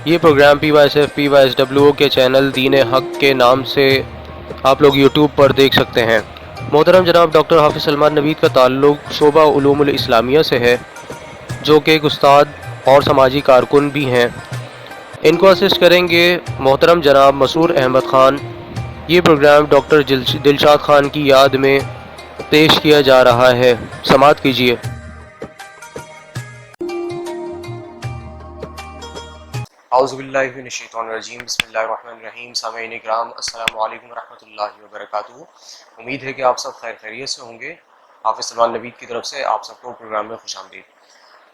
یہ programme PYSF کے channel then حق کے نام سے آپ لوگ یوٹیوب پر دیکھ سکتے ہیں۔ محترم جناب ڈاکٹر حافظ سلمان نوید کا تعلق شعبہ علوم الاسلامیہ سے ہے، جو کہ ایک استاد اور سماجی کارکن بھی ہیں۔ ان کو اسسٹ کریں گے محترم جناب مسرور احمد خان۔ یہ پروگرام ڈاکٹر دلشاد خان کی یاد میں پیش کیا جا رہا ہے، سماعت کیجیے۔ اعوذ باللہ من الشیطان الرجیم، بسم اللہ الرحمن الرحیم۔ سامعین اکرام، السلام علیکم ورحمۃ اللہ وبرکاتہ۔ امید ہے کہ آپ سب خیر خیریت سے ہوں گے۔ حافظ سلمان نوید کی طرف سے آپ سب کو پروگرام میں خوش آمدید۔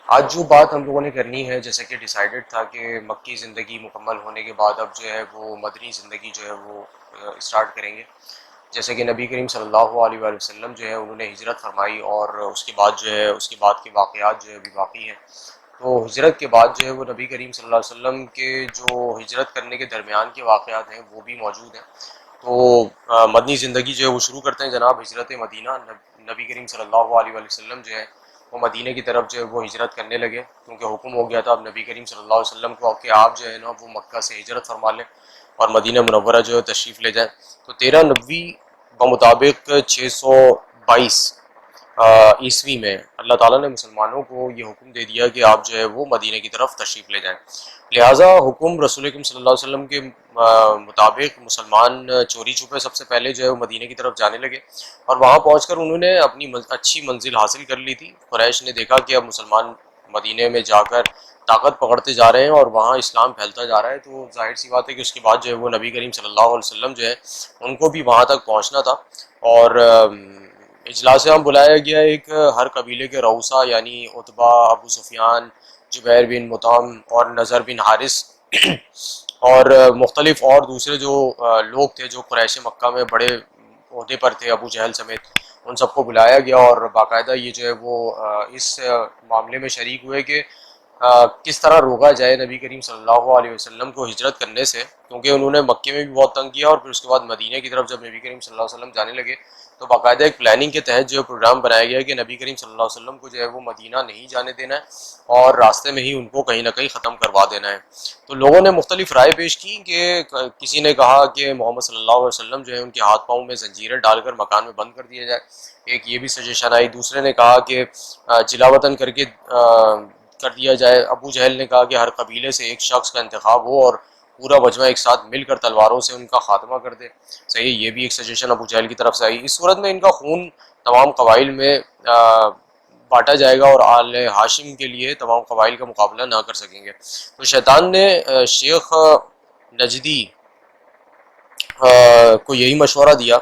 آج جو بات ہم لوگوں نے کرنی ہے، جیسے کہ ڈیسائیڈڈ تھا کہ مکی زندگی مکمل ہونے کے بعد اب جو ہے وہ مدنی زندگی جو ہے وہ اسٹارٹ کریں گے۔ جیسے کہ نبی کریم صلی اللہ علیہ وآلہ وسلم جو ہے انہوں نے ہجرت فرمائی، اور اس کے بعد جو ہے اس کے بعد کے واقعات جو ہے ابھی باقی ہیں۔ تو ہجرت کے بعد جو ہے وہ نبی کریم صلی اللہ علیہ وسلم کے جو ہجرت کرنے کے درمیان کے واقعات ہیں وہ بھی موجود ہیں۔ تو مدنی زندگی جو ہے وہ شروع کرتے ہیں جناب ہجرت مدینہ۔ نبی کریم صلی اللہ علیہ وآلہ وسلم جو ہے وہ مدینہ کی طرف جو ہے وہ ہجرت کرنے لگے، کیونکہ حکم ہو گیا تھا اب نبی کریم صلی اللہ علیہ وسلم کو کہ آپ جو ہے نا وہ مکہ سے ہجرت فرما لیں اور مدینہ منورہ جو ہے تشریف لے جائیں۔ تو 1390 بمطابق 622 عیسوی میں اللہ تعالیٰ نے مسلمانوں کو یہ حکم دے دیا کہ آپ جو ہے وہ مدینہ کی طرف تشریف لے جائیں۔ لہٰذا حکم رسول اکرم صلی اللہ علیہ وسلم کے مطابق مسلمان چوری چھپے سب سے پہلے جو ہے وہ مدینہ کی طرف جانے لگے، اور وہاں پہنچ کر انہوں نے اپنی اچھی منزل حاصل کر لی تھی۔ قریش نے دیکھا کہ اب مسلمان مدینہ میں جا کر طاقت پکڑتے جا رہے ہیں اور وہاں اسلام پھیلتا جا رہا ہے، تو ظاہر سی بات ہے کہ اس کے بعد جو ہے وہ نبی کریم صلی اللہ علیہ وسلم جو ہے ان کو بھی وہاں تک پہنچنا تھا۔ اور اجلاس عام بلایا گیا ایک ہر قبیلے کے رؤسا، یعنی عتبہ، ابو سفیان، جبیر بن مطعم اور نضر بن حارث اور مختلف اور دوسرے جو لوگ تھے جو قریش مکہ میں بڑے عہدے پر تھے، ابو جہل سمیت، ان سب کو بلایا گیا، اور باقاعدہ یہ جو ہے وہ اس معاملے میں شریک ہوئے کہ کس طرح روکا جائے نبی کریم صلی اللہ علیہ وسلم کو ہجرت کرنے سے، کیونکہ انہوں نے مکے میں بھی بہت تنگ کیا، اور پھر اس کے بعد مدینہ کی طرف جب نبی کریم صلی اللہ علیہ وسلم جانے لگے تو باقاعدہ ایک پلاننگ کے تحت جو پروگرام بنایا گیا کہ نبی کریم صلی اللہ علیہ وسلم کو جو ہے وہ مدینہ نہیں جانے دینا ہے اور راستے میں ہی ان کو کہیں نہ کہیں ختم کروا دینا ہے۔ تو لوگوں نے مختلف رائے پیش کی کہ کسی نے کہا کہ محمد صلی اللہ علیہ وسلم جو ہے ان کے ہاتھ پاؤں میں زنجیریں ڈال کر مکان میں بند کر دیا جائے، ایک یہ بھی سجیشن آئی۔ دوسرے نے کہا کہ جلا وطن کر کے کر دیا جائے۔ ابو جہل نے کہا کہ ہر قبیلے سے ایک شخص کا انتخاب ہو اور پورا مجمع ایک ساتھ مل کر تلواروں سے ان کا خاتمہ کر دے۔ صحیح، یہ بھی ایک سجیشن ابو جہل کی طرف سے آئی۔ اس صورت میں ان کا خون تمام قبائل میں بانٹا جائے گا اور آل ہاشم کے لیے تمام قبائل کا مقابلہ نہ کر سکیں گے۔ تو شیطان نے شیخ نجدی کو یہی مشورہ دیا۔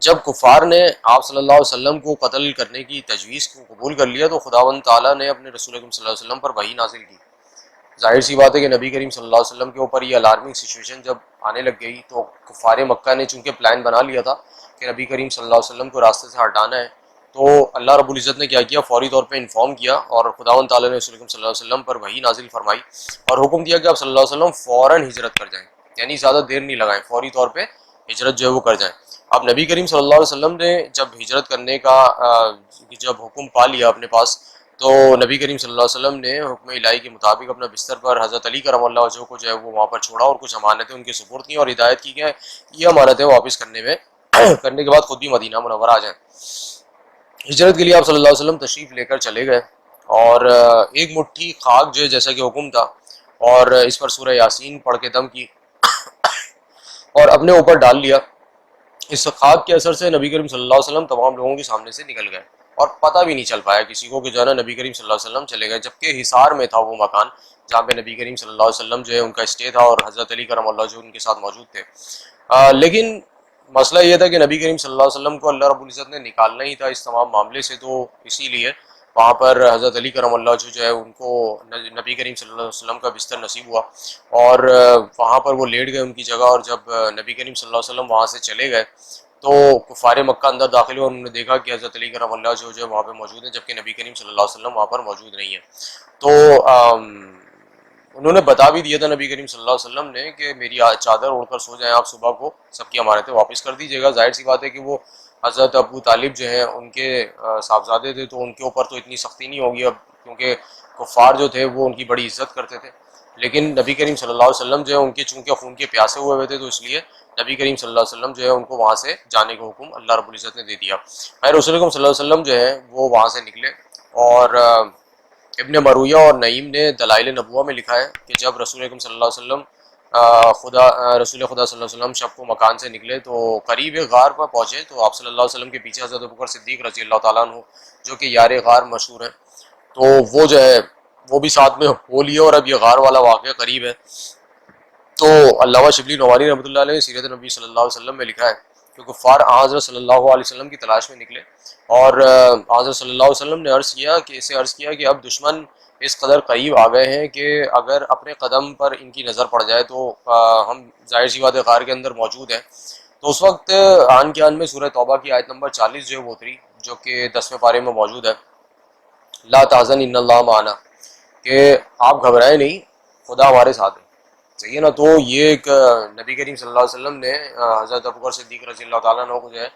جب کفار نے آپ صلی اللہ علیہ وسلم کو قتل کرنے کی تجویز کو قبول کر لیا تو خداوند تعالیٰ نے اپنے رسول اکرم صلی اللہ علیہ وسلم پر وحی نازل کی۔ ظاہر سی بات ہے کہ نبی کریم صلی اللہ علیہ وسلم کے اوپر یہ الارمنگ سچویشن جب آنے لگ گئی تو کفار مکہ نے چونکہ پلان بنا لیا تھا کہ نبی کریم صلی اللہ علیہ وسلم کو راستے سے ہٹانا ہے، تو اللہ رب العزت نے کیا کیا، فوری طور پہ انفارم کیا، اور خداوند تعالیٰ نے رسول اکرم صلی اللہ علیہ وسلم پر وحی نازل فرمائی اور حکم دیا کہ آپ صلی اللہ علیہ وسلم فوراً ہجرت کر جائیں، یعنی زیادہ دیر نہیں لگائیں، فوری طور پہ ہجرت جو ہے وہ کر جائیں۔ اب نبی کریم صلی اللہ علیہ وسلم نے جب ہجرت کرنے کا جب حکم پا لیا اپنے پاس، تو نبی کریم صلی اللہ علیہ وسلم نے حکم الہی کے مطابق اپنا بستر پر حضرت علی کرم اللہ وجہہ کو جو ہے وہ وہاں پر چھوڑا اور کچھ امانتیں ان کے سپرد کیں اور ہدایت کی کہ یہ امانتیں واپس کرنے کے بعد خود بھی مدینہ منورہ آ جائیں۔ ہجرت کے لیے آپ صلی اللہ علیہ وسلم تشریف لے کر چلے گئے، اور ایک مٹھی خاک جو ہے جیسا کہ حکم تھا، اور اس پر سورہ یاسین پڑھ کے دم کی اور اپنے اوپر ڈال لیا۔ اس خاک کے اثر سے نبی کریم صلی اللہ علیہ وسلم تمام لوگوں کے سامنے سے نکل گئے، اور پتہ بھی نہیں چل پایا کسی کو کہ جو ہے نا نبی کریم صلی اللہ علیہ وسلم چلے گئے، جبکہ حصار میں تھا وہ مکان جہاں پہ نبی کریم صلی اللہ علیہ وسلم جو ہے ان کا اسٹے تھا، اور حضرت علی کرم اللہ جو ان کے ساتھ موجود تھے۔ لیکن مسئلہ یہ تھا کہ نبی کریم صلی اللہ علیہ وسلم کو اللہ رب العزت نے نکالنا ہی تھا اس تمام معاملے سے، تو اسی لیے وہاں پر حضرت علی کرم اللہ جو ہے ان کو نبی کریم صلی اللہ علیہ وسلم کا بستر نصیب ہوا، اور وہاں پر وہ لیٹ گئے ان کی جگہ، اور جب نبی کریم صلی اللہ علیہ وسلم وہاں سے چلے گئے تو کفار مکہ اندر داخل ہوئے، اور انہوں نے دیکھا کہ حضرت علی کرم اللہ جو ہے وہاں پہ موجود ہیں، جبکہ نبی کریم صلی اللہ علیہ وسلم وہاں پر موجود نہیں ہیں۔ تو انہوں نے بتا بھی دیا تھا نبی کریم صلی اللہ علیہ وسلم نے کہ میری چادر اوڑھ کر سو جائیں آپ، صبح کو سب کی امانتیں واپس کر دیجیے گا۔ ظاہر سی بات ہے کہ وہ حضرت ابو طالب جو ہیں ان کے صاحبزادے تھے، تو ان کے اوپر تو اتنی سختی نہیں ہوگی اب، کیونکہ کفار جو تھے وہ ان کی بڑی عزت کرتے تھے۔ لیکن نبی کریم صلی اللہ علیہ وسلم جو ہے ان کے چونکہ خون کے پیاسے ہوئے تھے تو اس لیے نبی کریم صلی اللہ علیہ وسلم جو ہے ان کو وہاں سے جانے کا حکم اللہ رب العزت نے دے دیا. رسول اکرم صلی اللہ علیہ وسلم جو ہے وہ وہاں سے نکلے، اور ابن مرویہ اور نعیم نے دلائل نبوہ میں لکھا ہے کہ جب رسول اکرم صلی اللہ علیہ وسلم رسول خدا صلی اللہ علیہ وسلم شب کو مکان سے نکلے تو قریب ایک غار پر پہنچے تو آپ صلی اللہ علیہ وسلم کے پیچھے حضرت ابوبکر صدیق رضی اللہ تعالیٰ عنہ جو کہ یار غار مشہور ہیں، تو وہ جو ہے وہ بھی ساتھ میں ہو لیے، اور اب یہ غار والا واقعہ قریب ہے. تو علامہ شبلی نواری رحمۃ اللہ علیہ نے سیرت نبی صلی اللہ علیہ وسلم میں لکھا ہے کہ کفار حضرت صلی اللہ علیہ وسلم کی تلاش میں نکلے، اور حضرت صلی اللہ علیہ وسلم نے عرض کیا کہ اب دشمن اس قدر قریب آ گئے ہیں کہ اگر اپنے قدم پر ان کی نظر پڑ جائے تو ہم ظاہر سی بات غار کے اندر موجود ہیں. تو اس وقت آن کے آن میں سورہ توبہ کی آیت نمبر 40 جو ہے وہ اتری، جو کہ 10ویں پارے میں موجود ہے، لا تحزن ان اللہ معنا، کہ آپ گھبرائیں نہیں، خدا ہمارے ساتھ ہے. صحیح ہے نا. تو یہ ایک نبی کریم صلی اللہ علیہ وسلم نے حضرت ابوبکر صدیق رضی اللہ تعالیٰ عنہ کو جو ہے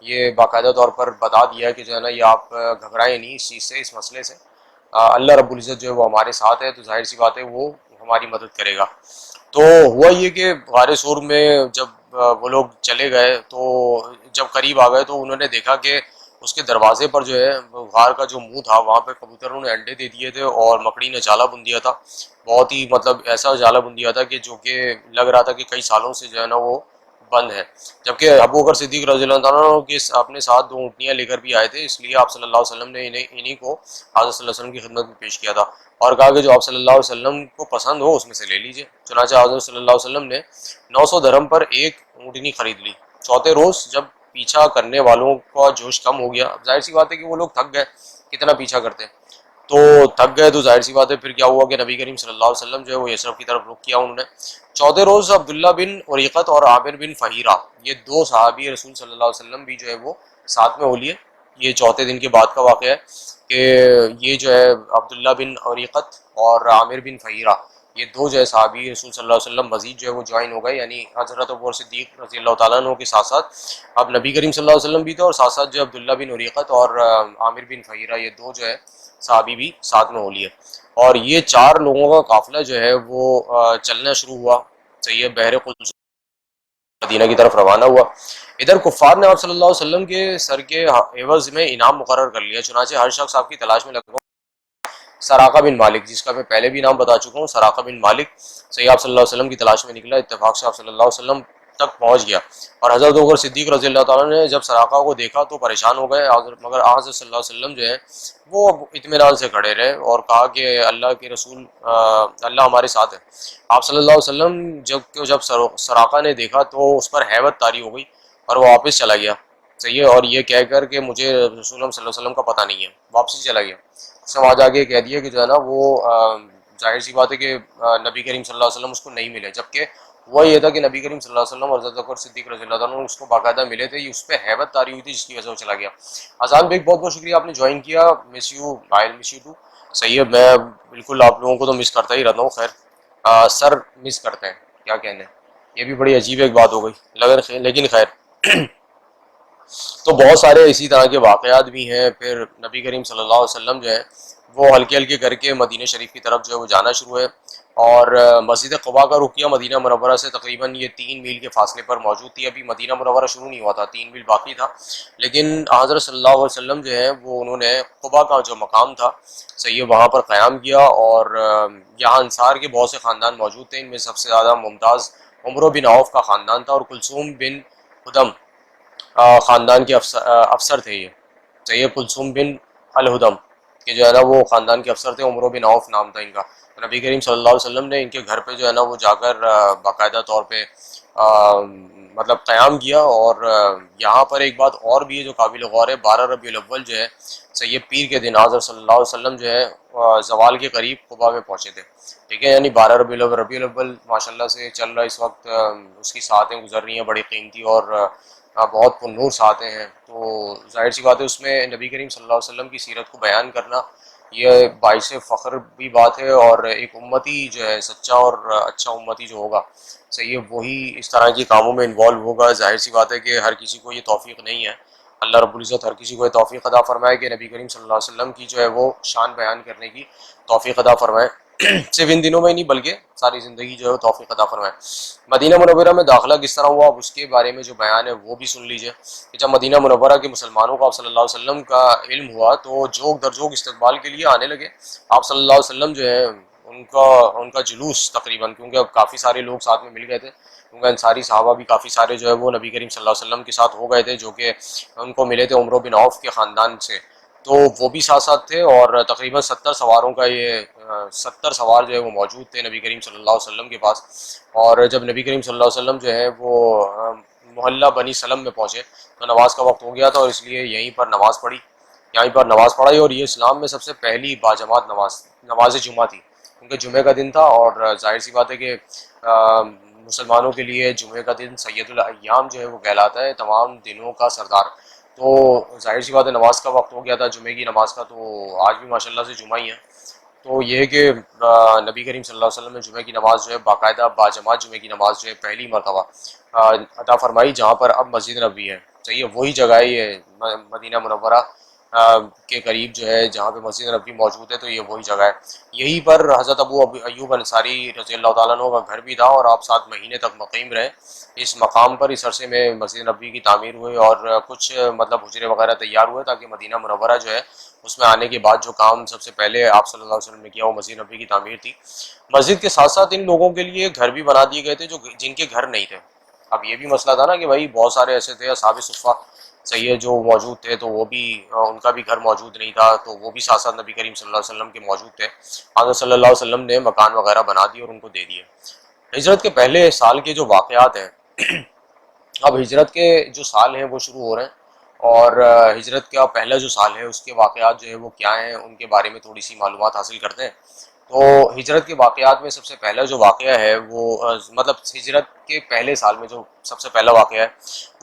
یہ باقاعدہ طور پر بتا دیا کہ جو ہے نا یہ آپ گھبرائیں نہیں اس چیز سے، اس مسئلے سے. اللہ رب العزت جو ہے وہ ہمارے ساتھ ہے، تو ظاہر سی بات ہے وہ ہماری مدد کرے گا. تو ہوا یہ کہ غار سور میں جب وہ لوگ چلے گئے تو جب قریب آ گئے تو انہوں نے دیکھا کہ اس کے دروازے پر جو ہے غار کا جو منہ تھا وہاں پہ کبوتروں نے انڈے دے دیے تھے اور مکڑی نے جالا بن دیا تھا. بہت ہی مطلب ایسا جالا بن دیا تھا کہ جو کہ لگ رہا تھا کہ کئی سالوں سے جو ہے نا وہ بند ہے. جبکہ ابوبکر صدیق رضی اللہ تعالیٰ کے اپنے ساتھ 2 اونٹنیاں لے کر بھی آئے تھے، اس لیے آپ صلی اللہ علیہ وسلم نے انہیں کو حضرت صلی اللہ علیہ وسلم کی خدمت میں پیش کیا تھا اور کہا کہ جو آپ صلی اللہ علیہ وسلم کو پسند ہو اس میں سے لے لیجئے. چنانچہ حضرت صلی اللہ علیہ وسلم نے 900 درہم پر ایک اونٹنی خرید لی. چوتھے روز جب پیچھا کرنے والوں کا جوش کم ہو گیا، ظاہر سی بات ہے کہ وہ لوگ تھک گئے، کتنا پیچھا کرتے، تو تھک گئے، تو ظاہر سی بات ہے پھر کیا ہوا کہ نبی کریم صلی اللہ علیہ وسلم جو ہے وہ یثرب کی طرف رخ کیا انہوں نے. چوتھے روز عبداللہ بن عریقت اور عامر بن فہیرہ، یہ 2 صحابی رسول صلی اللہ علیہ وسلم بھی جو ہے وہ ساتھ میں ہو لیے. یہ چوتھے دن کے بعد کا واقعہ ہے کہ یہ جو ہے عبداللہ بن عریقت اور عامر بن فہیرہ، یہ 2 جو ہے صحابی رسول صلی اللہ علیہ وسلم مزید جو ہے وہ جوائن ہو گئے، یعنی حضرت ابوبکر صدیق رضی اللہ تعالیٰ عنہ کے ساتھ ساتھ اب نبی کریم صلی اللہ علیہ وسلم بھی تھے، اور ساتھ ساتھ جو عبداللہ بن عریقت اور عامر بن فہیرہ یہ 2 جو ہے صحابی بھی ساتھ میں ہو لیے. اور یہ 4 لوگوں کا قافلہ جو ہے وہ چلنا شروع ہوا. صحیح ہے. بحر قلزم مدینہ کی طرف روانہ ہوا. ادھر کفار نے آپ صلی اللہ علیہ وسلم کے سر کے عوض میں انعام مقرر کر لیا، چنانچہ ہر شخص آپ کی تلاش میں لگا. سراقہ بن مالک، جس کا میں پہلے بھی نام بتا چکا ہوں، سراقہ بن مالک صحیح آپ صلی اللہ علیہ وسلم کی تلاش میں نکلا، اتفاق سے آپ صلی اللہ علیہ وسلم تک پہنچ گیا. اور حضرت ابوبکر صدیق رضی اللہ تعالیٰ نے جب سراقہ کو دیکھا تو پریشان ہو گئے، مگر حضرت صلی اللہ علیہ وسلم جو ہے وہ اطمینان سے کھڑے رہے اور کہا کہ اللہ کے رسول اللہ ہمارے ساتھ ہے. آپ صلی اللہ علیہ وسلم جب سراقہ نے دیکھا تو اس پر ہیبت طاری ہو گئی اور وہ واپس چلا گیا. صحیح ہے. اور یہ کہہ کر کہ مجھے رسول اللہ صلی اللہ علیہ وسلم کا پتہ نہیں ہے، واپسی چلا گیا. سماج آگے کہہ دیا کہ جو ہے نا وہ ظاہر سی بات ہے کہ نبی کریم صلی اللہ علیہ وسلم اس کو نہیں ملے، جبکہ وہ یہ تھا کہ نبی کریم صلی اللہ علیہ وسلم اور حضرت ابوبکر صدیق رضی اللہ عنہ اس کو باقاعدہ ملے تھے. یہ اس پہ ہیبت طاری ہوئی تھی جس کی وجہ سے وہ چلا گیا. اذان بھائی بہت بہت شکریہ، آپ نے جوائن کیا. Miss you I miss you too. صحیح ہے. میں بالکل آپ لوگوں کو تو مس کرتا ہی رہتا ہوں. خیر سر مس کرتے ہیں، کیا کہنے، یہ بھی بڑی عجیب ایک بات ہو گئی، لیکن خیر. تو بہت سارے اسی طرح کے واقعات بھی ہیں. پھر نبی کریم صلی اللہ علیہ وسلم جو ہے وہ ہلکے ہلکے کر کے مدینہ شریف کی طرف جو ہے وہ جانا شروع ہے، اور مسجد قباء کا رخ کیا مدینہ منورہ سے تقریباً یہ 3 میل کے فاصلے پر موجود تھی. ابھی مدینہ منورہ شروع نہیں ہوا تھا، 3 میل باقی تھا. لیکن حضرت صلی اللہ علیہ وسلم جو ہے وہ انہوں نے قباء کا جو مقام تھا صحیح ہے وہاں پر قیام کیا، اور یہاں انصار کے بہت سے خاندان موجود تھے. ان میں سب سے زیادہ ممتاز عمرو بن عوف کا خاندان تھا، اور کلثوم بن ہدم خاندان کے افسر تھے. یہ صحیح ہے. کلثوم بن الہدم کہ جو ہے نا وہ خاندان کے افسر تھے. عمرو بن عوف نام تھا ان کا. نبی کریم صلی اللہ علیہ وسلم نے ان کے گھر پہ جو ہے نا وہ جا کر باقاعدہ طور پہ مطلب قیام کیا. اور یہاں پر ایک بات اور بھی ہے جو قابل غور ہے. 12 ربیع الاول جو ہے صحیح پیر کے دن حضرت صلی اللہ علیہ وسلم جو ہے زوال کے قریب قباء میں پہنچے تھے. ٹھیک ہے. یعنی 12 ربیع الاول ماشاء اللہ سے چل رہا ہے اس وقت، اس کی ساعتیں گزر رہی ہیں بڑی قیمتی اور بہت پرنور ساعتیں ہیں. تو ظاہر سی بات ہے اس میں نبی کریم صلی اللہ علیہ وسلم کی سیرت کو بیان کرنا یہ باعث فخر بھی بات ہے، اور ایک امتی جو ہے سچا اور اچھا امتی جو ہوگا صحیح ہے وہی اس طرح کے کاموں میں انوالو ہوگا. ظاہر سی بات ہے کہ ہر کسی کو یہ توفیق نہیں ہے. اللہ رب العزت ہر کسی کو یہ توفیق عطا فرمائے کہ نبی کریم صلی اللہ علیہ وسلم کی جو ہے وہ شان بیان کرنے کی توفیق عطا فرمائے. صرف ان دنوں میں نہیں بلکہ ساری زندگی جو ہے توفیق عطا فرمائے۔ مدینہ منورہ میں داخلہ کس طرح ہوا، اب اس کے بارے میں جو بیان ہے وہ بھی سن لیجئے کہ جب مدینہ منورہ کے مسلمانوں کو آپ صلی اللہ علیہ وسلم کا علم ہوا تو جوک در جوک استقبال کے لیے آنے لگے۔ آپ صلی اللہ علیہ وسلم جو ہے ان کا جلوس تقریباً، کیونکہ اب کافی سارے لوگ ساتھ میں مل گئے تھے، کیونکہ انصاری صحابہ بھی کافی سارے جو ہے وہ نبی کریم صلی اللہ علیہ وسلم کے ساتھ ہو گئے تھے، جو کہ ان کو ملے تھے عمرو بن عوف کے خاندان سے، تو وہ بھی ساتھ ساتھ تھے، اور تقریباً 70 سواروں کا یہ 70 سوار جو ہے وہ موجود تھے نبی کریم صلی اللہ علیہ وسلم کے پاس۔ اور جب نبی کریم صلی اللہ علیہ وسلم جو ہے وہ محلہ بنی سلم میں پہنچے تو نماز کا وقت ہو گیا تھا، اور اس لیے یہیں پر نماز پڑھائی، اور یہ اسلام میں سب سے پہلی باجماعت نماز جمعہ تھی، کیونکہ جمعے کا دن تھا، اور ظاہر سی بات ہے کہ مسلمانوں کے لیے جمعے کا دن سید الایام جو ہے وہ کہلاتا ہے، تمام دنوں کا سردار۔ تو ظاہر سی بات ہے نماز کا وقت ہو گیا تھا جمعے کی نماز کا، تو آج بھی ماشاءاللہ سے جمعہ ہی ہے۔ تو یہ ہے کہ نبی کریم صلی اللہ علیہ وسلم نے جمعے کی نماز جو ہے باقاعدہ باجماعت جمعے کی نماز جو ہے پہلی مرتبہ عطا فرمائی، جہاں پر اب مسجد نبوی ہے، صحیح ہے، وہی جگہ ہے یہ مدینہ منورہ کے قریب جو ہے جہاں پہ مسجد نبوی موجود ہے، تو یہ وہی جگہ ہے۔ یہیں پر حضرت ابو ایوب انصاری رضی اللہ تعالیٰ عنہ کا گھر بھی تھا، اور آپ 7 مہینے تک مقیم رہے اس مقام پر۔ اس عرصے میں مسجد نبوی کی تعمیر ہوئی، اور کچھ مطلب حجرے وغیرہ تیار ہوئے، تاکہ مدینہ منورہ جو ہے اس میں آنے کے بعد جو کام سب سے پہلے آپ صلی اللہ علیہ وسلم نے کیا وہ مسجد نبوی کی تعمیر تھی۔ مسجد کے ساتھ ساتھ ان لوگوں کے لیے گھر بھی بنا دیے گئے تھے جن کے گھر نہیں تھے۔ اب یہ بھی مسئلہ تھا نا کہ بھائی بہت سارے ایسے تھے اصحاب صفہ، صحیح ہے، جو موجود تھے، تو وہ بھی ان کا بھی گھر موجود نہیں تھا، تو وہ بھی ساتھ ساتھ نبی کریم صلی اللہ علیہ وسلم کے موجود تھے۔ حضرت صلی اللہ علیہ وسلم نے مکان وغیرہ بنا دیے اور ان کو دے دیے۔ ہجرت کے پہلے سال کے جو واقعات ہیں، اب ہجرت کے جو سال ہیں وہ شروع ہو رہے ہیں، اور ہجرت کا پہلا جو سال ہے اس کے واقعات جو ہے وہ کیا ہیں ان کے بارے میں تھوڑی سی معلومات حاصل کرتے ہیں۔ تو ہجرت کے واقعات میں سب سے پہلا جو واقعہ ہے وہ مطلب ہجرت کے پہلے سال میں جو سب سے پہلا واقعہ ہے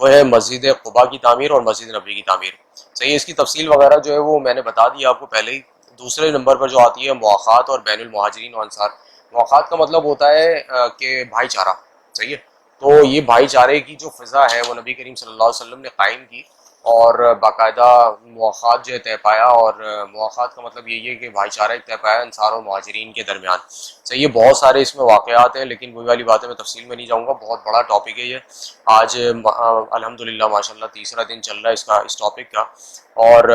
وہ ہے مسجد قباء کی تعمیر اور مسجد نبوی کی تعمیر۔ صحیح، اس کی تفصیل وغیرہ جو ہے وہ میں نے بتا دی آپ کو پہلے ہی۔ دوسرے نمبر پر جو آتی ہے مواخات اور بین المہاجرین و انصار۔ مواخات کا مطلب ہوتا ہے کہ بھائی چارہ، صحیح ہے، تو یہ بھائی چارے کی جو فضا ہے وہ نبی کریم صلی اللہ علیہ وسلم نے قائم کی، اور باقاعدہ مواخات جو ہے طے پایا، اور مواخات کا مطلب یہی ہے کہ بھائی چارہ طے پایا انصار اور مہاجرین کے درمیان۔ صحیح ہے، بہت سارے اس میں واقعات ہیں، لیکن وہی والی بات ہے، میں تفصیل میں نہیں جاؤں گا، بہت بڑا ٹاپک ہے یہ۔ آج الحمدللہ ماشاءاللہ تیسرا دن چل رہا ہے اس ٹاپک کا۔ اور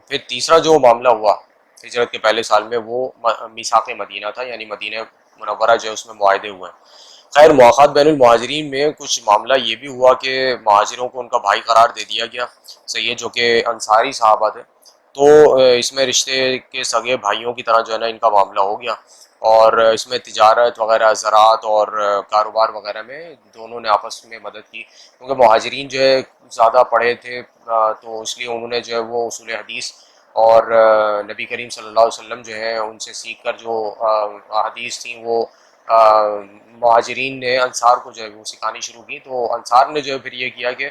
پھر تیسرا جو معاملہ ہوا ہجرت کے پہلے سال میں وہ میثاق مدینہ تھا، یعنی مدینہ منورہ جو ہے اس میں معاہدے ہوئے ہیں۔ خیر، مواخات بین المہاجرین میں کچھ معاملہ یہ بھی ہوا کہ مہاجروں کو ان کا بھائی قرار دے دیا گیا، صحیح ہے، جو کہ انصاری صحابہ تھے، تو اس میں رشتے کے سگے بھائیوں کی طرح جو ہے نا ان کا معاملہ ہو گیا، اور اس میں تجارت وغیرہ، زراعت اور کاروبار وغیرہ میں دونوں نے آپس میں مدد کی، کیونکہ مہاجرین جو ہے زیادہ پڑھے تھے، تو اس لیے انہوں نے جو ہے وہ اصول حدیث اور نبی کریم صلی اللہ علیہ وسلم جو ہے ان سے سیکھ کر جو حدیث تھیں وہ مہاجرین نے انصار کو جو ہے وہ سکھانی شروع کی۔ تو انصار نے جو ہے پھر یہ کیا کہ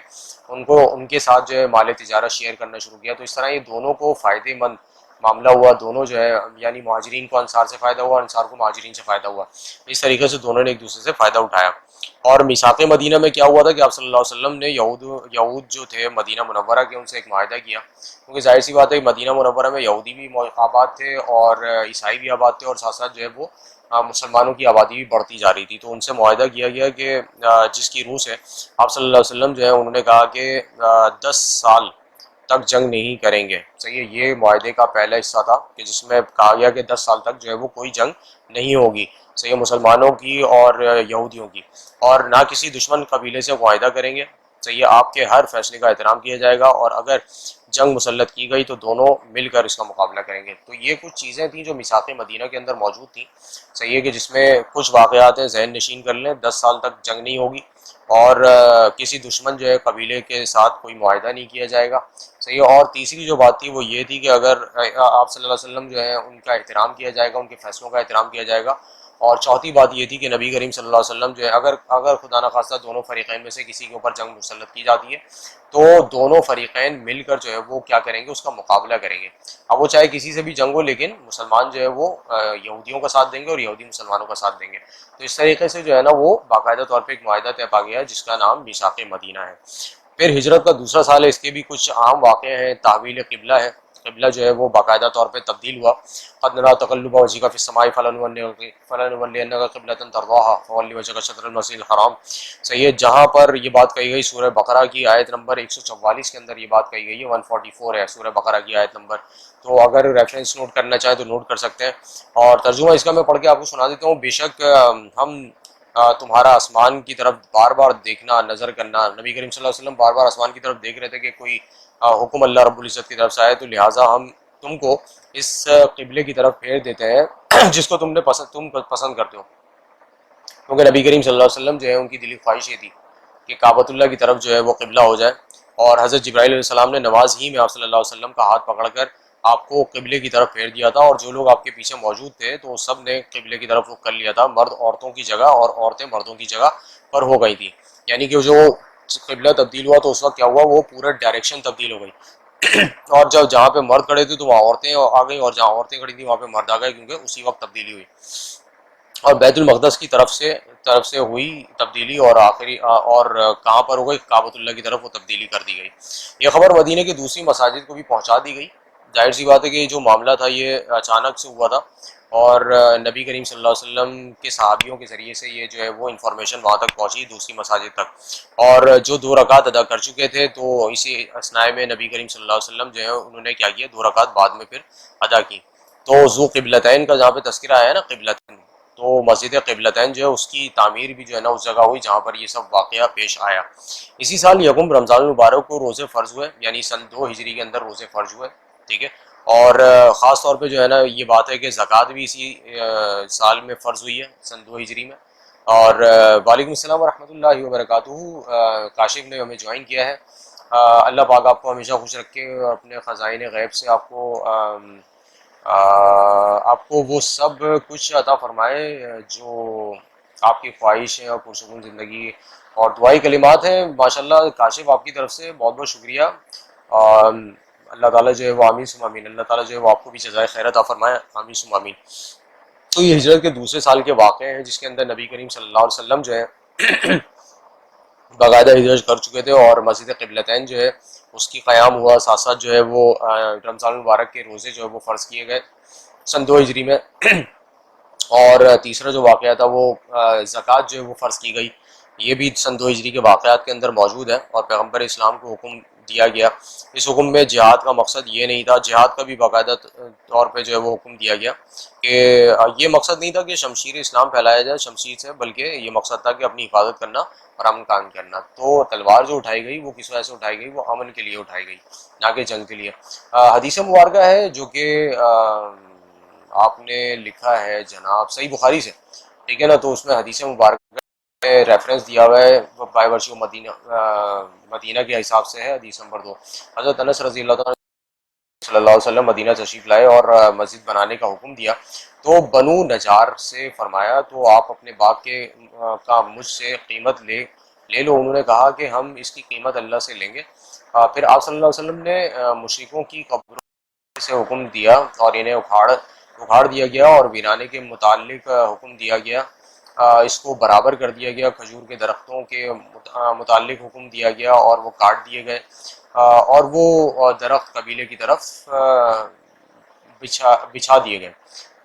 ان کے ساتھ جو ہے مال تجارت شیئر کرنا شروع کیا، تو اس طرح یہ دونوں کو فائدے مند معاملہ ہوا، دونوں جو ہے یعنی مہاجرین کو انصار سے فائدہ ہوا، انصار کو مہاجرین سے فائدہ ہوا، اس طریقے سے دونوں نے ایک دوسرے سے فائدہ اٹھایا۔ اور میثاق مدینہ میں کیا ہوا تھا کہ آپ صلی اللہ علیہ وسلم نے یہود جو تھے مدینہ منورہ کے، ان سے ایک معاہدہ کیا، کیونکہ ظاہر سی بات ہے مدینہ منورہ میں یہودی بھی آباد تھے اور عیسائی بھی آباد تھے، اور ساتھ ساتھ جو ہے وہ مسلمانوں کی آبادی بھی بڑھتی جا رہی تھی، تو ان سے معاہدہ کیا گیا کہ جس کی روح سے آپ صلی اللہ علیہ وسلم جو ہے انہوں نے کہا کہ 10 سال تک جنگ نہیں کریں گے، صحیح ہے، یہ معاہدے کا پہلا حصہ تھا کہ جس میں کہا گیا کہ 10 سال تک جو ہے وہ کوئی جنگ نہیں ہوگی، صحیح ہے، مسلمانوں کی اور یہودیوں کی، اور نہ کسی دشمن قبیلے سے معاہدہ کریں گے، صحیح ہے، آپ کے ہر فیصلے کا احترام کیا جائے گا، اور اگر جنگ مسلط کی گئی تو دونوں مل کر اس کا مقابلہ کریں گے۔ تو یہ کچھ چیزیں تھیں جو میثاق مدینہ کے اندر موجود تھیں، صحیح ہے، کہ جس میں کچھ واقعات ہیں، ذہن نشین کر لیں، 10 سال تک جنگ نہیں ہوگی، اور کسی دشمن جو ہے قبیلے کے ساتھ کوئی معاہدہ نہیں کیا جائے گا، صحیح ہے، اور تیسری جو بات تھی وہ یہ تھی کہ اگر آپ صلی اللہ علیہ وسلم جو ہے ان کا احترام کیا جائے گا، ان کے فیصلوں کا احترام کیا جائے گا، اور چوتھی بات یہ تھی کہ نبی کریم صلی اللہ علیہ وسلم جو ہے اگر خدا نخواستہ دونوں فریقین میں سے کسی کے اوپر جنگ مسلط کی جاتی ہے تو دونوں فریقین مل کر جو ہے وہ کیا کریں گے، اس کا مقابلہ کریں گے، اب وہ چاہے کسی سے بھی جنگ ہو، لیکن مسلمان جو ہے وہ یہودیوں کا ساتھ دیں گے اور یہودی مسلمانوں کا ساتھ دیں گے۔ تو اس طریقے سے جو ہے نا وہ باقاعدہ طور پہ ایک معاہدہ طے پا گیا ہے جس کا نام میثاق مدینہ ہے۔ پھر ہجرت کا دوسرا سال ہے، اس کے بھی کچھ عام واقعے ہیں، تحویل قبلہ ہے، قبلہ جو ہے وہ باقاعدہ طور پہ تبدیل ہوا. قد نرى تقلب وجهك في السماء فلنولينك قبلة ترضاها فول وجهك شطر المسجد الحرام. صحیح ہے. جہاں پر یہ بات کہی گئی سورہ بقرہ کی آیت نمبر 144 کے اندر یہ بات کہی گئی ہے. 144 ہے سورہ بقرہ کی آیت نمبر. تو اگر ریفرنس نوٹ کرنا چاہیں تو نوٹ کر سکتے ہیں. اور ترجمہ اس کا میں پڑھ کے آپ کو سنا دیتا ہوں. بے شک ہم تمہارا آسمان کی طرف بار بار دیکھنا، نظر کرنا، نبی کریم صلی اللہ علیہ وسلم بار بار آسمان کی طرف دیکھ رہے تھے کہ کوئی حکم اللہ رب العزت کی طرف سے آئے، تو لہٰذا ہم تم کو اس قبلے کی طرف پھیر دیتے ہیں جس کو تم پسند کرتے ہو. کیونکہ نبی کریم صلی اللہ علیہ وسلم جو ہے ان کی دلی خواہش یہ تھی کہ کعبۃ اللہ کی طرف جو ہے وہ قبلہ ہو جائے. اور حضرت جبرائیل علیہ السلام نے نماز ہی میں آپ صلی اللہ علیہ وسلم کا ہاتھ پکڑ کر آپ کو قبلے کی طرف پھیر دیا تھا. اور جو لوگ آپ کے پیچھے موجود تھے تو سب نے قبلے کی طرف رخ کر لیا تھا. مرد عورتوں کی جگہ اور عورتیں مردوں کی جگہ پر ہو گئی تھی. یعنی کہ جو قبلہ تبدیل ہوا تو اس وقت کیا ہوا، وہ پورا ڈائریکشن تبدیل ہو گئی. اور جہاں پہ مرد کھڑے تھے تو وہاں عورتیں آ گئی، اور جہاں عورتیں کھڑی تھیں وہاں پہ مرد آ گئے، کیونکہ اسی وقت تبدیلی ہوئی. اور بیت المقدس کی طرف سے ہوئی تبدیلی، اور آخری اور کہاں پر ہو گئی، کعبۃ اللہ کی طرف وہ تبدیلی کر دی گئی. یہ خبر مدینہ کی دوسری مساجد کو بھی پہنچا دی گئی. ظاہر سی بات ہے کہ یہ جو معاملہ تھا یہ اچانک سے ہوا تھا، اور نبی کریم صلی اللہ علیہ وسلم کے صحابیوں کے ذریعے سے یہ جو ہے وہ انفارمیشن وہاں تک پہنچی دوسری مساجد تک. اور جو 2 رکعت ادا کر چکے تھے تو اسی اثناء میں نبی کریم صلی اللہ علیہ وسلم جو ہے انہوں نے کیا کیا، 2 رکعت بعد میں پھر ادا کی. تو ذو قبلتین کا جہاں پہ تذکرہ آیا ہے نا، قبلتین، تو مسجد قبلتین جو ہے اس کی تعمیر بھی جو ہے نا اس جگہ ہوئی جہاں پر یہ سب واقعہ پیش آیا. اسی سال یکم رمضان المبارک کو روزے فرض ہوئے، یعنی سن 2 ہجری کے اندر روزے فرض ہوئے. ٹھیک ہے. اور خاص طور پہ جو ہے نا یہ بات ہے کہ زکوٰۃ بھی اسی سال میں فرض ہوئی ہے، سن 2 ہجری میں. اور وعلیکم السلام ورحمۃ اللہ وبرکاتہ. کاشف نے ہمیں جوائن کیا ہے. اللہ پاک آپ کو ہمیشہ خوش رکھے اور اپنے خزائن غیب سے آپ کو وہ سب کچھ عطا فرمائے جو آپ کی خواہش ہے، اور پرسکون زندگی اور دعائی کلمات ہیں. ماشاءاللہ کاشف آپ کی طرف سے بہت بہت شکریہ. اللہ تعالیٰ جو ہے وہ آمین ثم آمین، اللہ تعالیٰ جو ہے وہ آپ کو بھی جزائے خیر عطا فرمائے، آمین ثم آمین. تو یہ ہجرت کے دوسرے سال کے واقعے ہیں جس کے اندر نبی کریم صلی اللہ علیہ وسلم جو ہے باقاعدہ ہجرت کر چکے تھے، اور مسجد قبلتین جو ہے اس کی قیام ہوا. ساتھ ساتھ جو ہے وہ رمضان المبارک کے روزے جو ہے وہ فرض کیے گئے سن 2 ہجری میں. اور تیسرا جو واقعہ تھا وہ زکوٰۃ جو ہے وہ فرض کی گئی، یہ بھی سن 2 ہجری کے واقعات کے اندر موجود ہے. اور پیغمبر اسلام کو حکم دیا گیا. اس حکم میں جہاد کا مقصد یہ نہیں تھا، جہاد کا بھی باقاعدہ طور پہ جو ہے وہ حکم دیا گیا کہ یہ مقصد نہیں تھا کہ شمشیر اسلام پھیلایا جائے شمشیر سے، بلکہ یہ مقصد تھا کہ اپنی حفاظت کرنا اور امن قائم کرنا. تو تلوار جو اٹھائی گئی وہ کس وجہ سے اٹھائی گئی، وہ امن کے لیے اٹھائی گئی، نہ کہ جنگ کے لیے. حدیث مبارکہ ہے جو کہ آپ نے لکھا ہے جناب صحیح بخاری سے، ٹھیک ہے نا. تو اس میں حدیث مبارکہ ریفرنس دیا ہوا ہے بائی ورچو مدینہ کے حساب سے ہے. حدیث نمبر 2، حضرت انس رضی اللہ تعالیٰ صلی اللہ علیہ وسلم مدینہ تشریف لائے اور مسجد بنانے کا حکم دیا. تو بنو نجار سے فرمایا تو آپ اپنے باغ کا مجھ سے قیمت لے لو. انہوں نے کہا کہ ہم اس کی قیمت اللہ سے لیں گے. پھر آپ صلی اللہ علیہ وسلم نے مشرکوں کی قبروں سے حکم دیا اور انہیں اکھاڑ دیا گیا، اور ویرانے کے متعلق حکم دیا گیا. اس کو برابر کر دیا گیا. کھجور کے درختوں کے متعلق حکم دیا گیا اور وہ کاٹ دیے گئے، اور وہ درخت قبیلے کی طرف بچھا دیے گئے.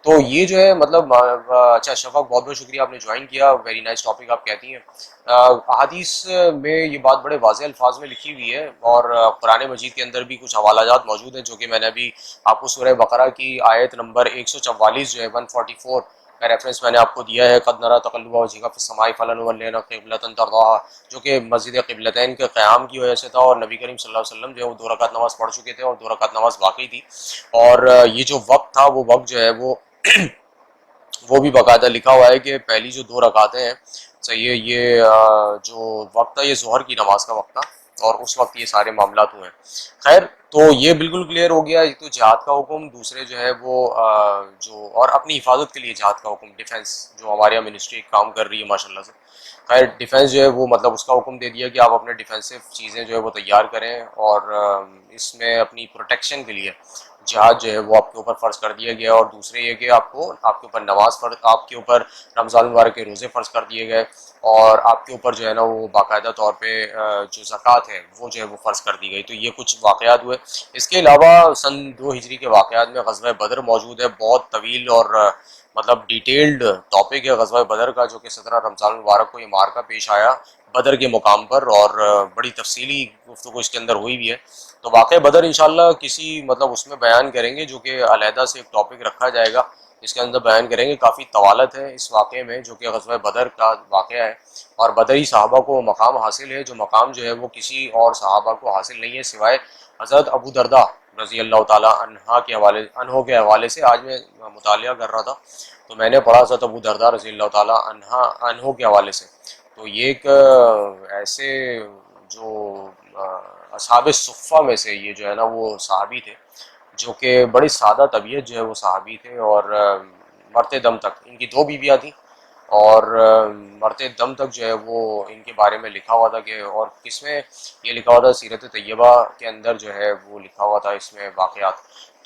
تو یہ جو ہے مطلب اچھا شفق بہت بہت شکریہ، آپ نے جوائن کیا. ویری نائس ٹاپک آپ کہتی ہیں. احادیث میں یہ بات بڑے واضح الفاظ میں لکھی ہوئی ہے، اور قرآن مجید کے اندر بھی کچھ حوالہ جات موجود ہیں جو کہ میں نے ابھی آپ کو سورہ بقرہ کی آیت نمبر 144 جو ہے 144 کا ریفرنس میں نے آپ کو دیا ہے. قد نرى تقلب وجهك في السماء فلنولينك قبلة ترضاها، جو کہ مسجد قبلتین کے قیام کی وجہ سے تھا. اور نبی کریم صلی اللہ علیہ وسلم جو ہے وہ 2 رکعت نماز پڑھ چکے تھے، اور 2 رکعت نماز باقی تھی. اور یہ جو وقت تھا وہ وقت جو ہے وہ بھی باقاعدہ لکھا ہوا ہے کہ پہلی جو 2 رکعتیں ہیں صحیح ہے، یہ جو وقت تھا یہ ظہر کی نماز کا وقت تھا، اور اس وقت یہ سارے معاملات ہوئے ہیں. خیر، تو یہ بالکل کلیئر ہو گیا. ایک تو جہاد کا حکم، دوسرے جو ہے وہ جو اور اپنی حفاظت کے لیے جہاد کا حکم، ڈیفنس، جو ہمارے یہاں منسٹری کام کر رہی ہے ماشاءاللہ سے. خیر، ڈیفنس جو ہے وہ مطلب اس کا حکم دے دیا کہ آپ اپنے ڈیفینسو چیزیں جو ہے وہ تیار کریں، اور اس میں اپنی پروٹیکشن کے لیے جہاد جو ہے وہ آپ کے اوپر فرض کر دیا گیا، اور دوسرے یہ کہ آپ کے اوپر نماز فرض، آپ کے اوپر رمضان مبارک کے روزے فرض کر دیے گئے، اور آپ کے اوپر جو ہے نا وہ باقاعدہ طور پہ جو زکوٰۃ ہے وہ جو ہے وہ فرض کر دی گئی۔ تو یہ کچھ واقعات ہوئے۔ اس کے علاوہ سن 2 ہجری کے واقعات میں غزوہ بدر موجود ہے، بہت طویل اور مطلب ڈیٹیلڈ ٹاپک ہے غزوہ بدر کا، جو کہ 17 رمضان المبارک کو یہ معرکہ پیش آیا بدر کے مقام پر، اور بڑی تفصیلی گفتگو اس کے اندر ہوئی بھی ہے۔ تو واقعہ بدر انشاءاللہ کسی مطلب اس میں بیان کریں گے، جو کہ علیحدہ سے ایک ٹاپک رکھا جائے گا، اس کے اندر بیان کریں گے۔ کافی طوالت ہے اس واقعے میں، جو کہ غزوہ بدر کا واقعہ ہے، اور بدری صحابہ کو مقام حاصل ہے، جو مقام جو ہے وہ کسی اور صحابہ کو حاصل نہیں ہے سوائے حضرت ابو درداء رضی اللہ تعالیٰ عنہ کے حوالے سے۔ آج میں مطالعہ کر رہا تھا تو میں نے پڑھا حضرت ابو درداء رضی اللہ تعالیٰ عنہ کے حوالے سے۔ تو یہ ایک ایسے جو اصحاب صفہ میں سے یہ جو ہے نا وہ صحابی تھے، جو کہ بڑی سادہ طبیعت جو ہے وہ صحابی تھے، اور مرتے دم تک ان کی 2 بیویاں تھیں، اور مرتے دم تک جو ہے وہ ان کے بارے میں لکھا ہوا تھا کہ، اور کس میں یہ لکھا ہوا تھا، سیرت طیبہ کے اندر جو ہے وہ لکھا ہوا تھا اس میں واقعات۔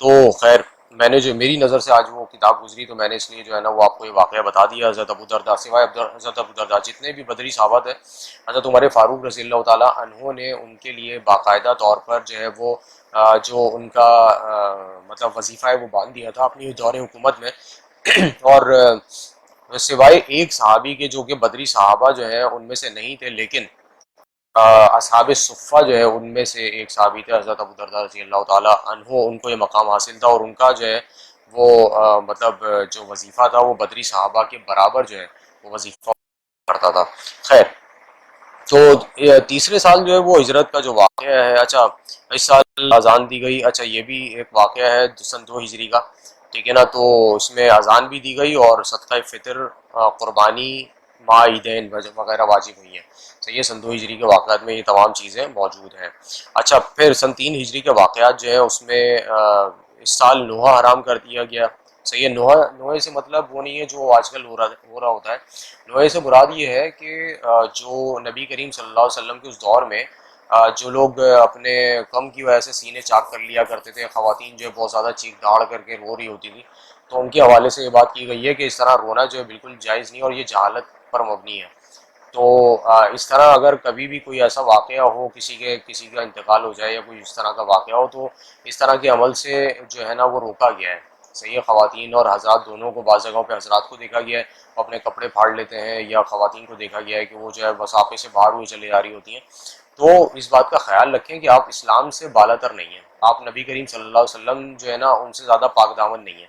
تو خیر میں نے جو میری نظر سے آج وہ کتاب گزری تو میں نے اس لیے جو ہے نا وہ آپ کو یہ واقعہ بتا دیا۔ حضرت ابو درداء سوائے حضرت ابو درداء جتنے بھی بدری صحابہ تھے، حضرت عمر فاروق رضی اللہ تعالیٰ عنہ نے ان کے لیے باقاعدہ طور پر جو ہے وہ جو ان کا مطلب وظیفہ ہے وہ باندھ دیا تھا اپنی دور حکومت میں۔ اور سوائے ایک صحابی کے جو کہ بدری صحابہ جو ہیں ان میں سے نہیں تھے، لیکن اصحاب صفہ جو ہے ان میں سے ایک صحابی تھے حضرت ابو درداء رضی اللہ تعالیٰ عنہ، ان کو یہ مقام حاصل تھا، اور ان کا جو ہے وہ مطلب جو وظیفہ تھا وہ بدری صحابہ کے برابر جو ہے وہ وظیفہ کرتا تھا۔ خیر، تو تیسرے سال جو ہے وہ ہجرت کا جو واقعہ ہے، اچھا اس سال اذان دی گئی، اچھا یہ بھی ایک واقعہ ہے سن 2 ہجری کا، ٹھیک ہے نا۔ تو اس میں اذان بھی دی گئی، اور صدقہ فطر، قربانی، ماہ عیدین وغیرہ واجب ہوئی ہیں۔ تو یہ سن 2 ہجری کے واقعات میں یہ تمام چیزیں موجود ہیں۔ اچھا پھر سن 3 ہجری کے واقعات جو ہیں اس میں اس سال نوحہ حرام کر دیا گیا۔ صحیح ہے، نوحے سے مطلب وہ نہیں ہے جو آج کل ہو رہا ہوتا ہے۔ نوحے سے مراد یہ ہے کہ جو نبی کریم صلی اللہ علیہ وسلم کے اس دور میں جو لوگ اپنے غم کی وجہ سے سینے چاک کر لیا کرتے تھے، خواتین جو ہے بہت زیادہ چیخ داڑ کر کے رو رہی ہوتی تھی، تو ان کے حوالے سے یہ بات کی گئی ہے کہ اس طرح رونا جو ہے بالکل جائز نہیں، اور یہ جہالت پر مبنی ہے۔ تو اس طرح اگر کبھی بھی کوئی ایسا واقعہ ہو، کسی کا انتقال ہو جائے یا کوئی اس طرح کا واقعہ ہو، تو اس طرح کے عمل سے جو ہے نا وہ روکا گیا ہے۔ صحیح ہے، خواتین اور حضرات دونوں کو، بعض جگہوں پہ حضرات کو دیکھا گیا ہے اپنے کپڑے پھاڑ لیتے ہیں، یا خواتین کو دیکھا گیا ہے کہ وہ جو ہے وثاقے سے باہر ہوئی چلے جا رہی ہوتی ہیں۔ تو اس بات کا خیال رکھیں کہ آپ اسلام سے بالاتر نہیں ہیں، آپ نبی کریم صلی اللہ علیہ وسلم جو ہے نا ان سے زیادہ پاک دامن نہیں ہیں،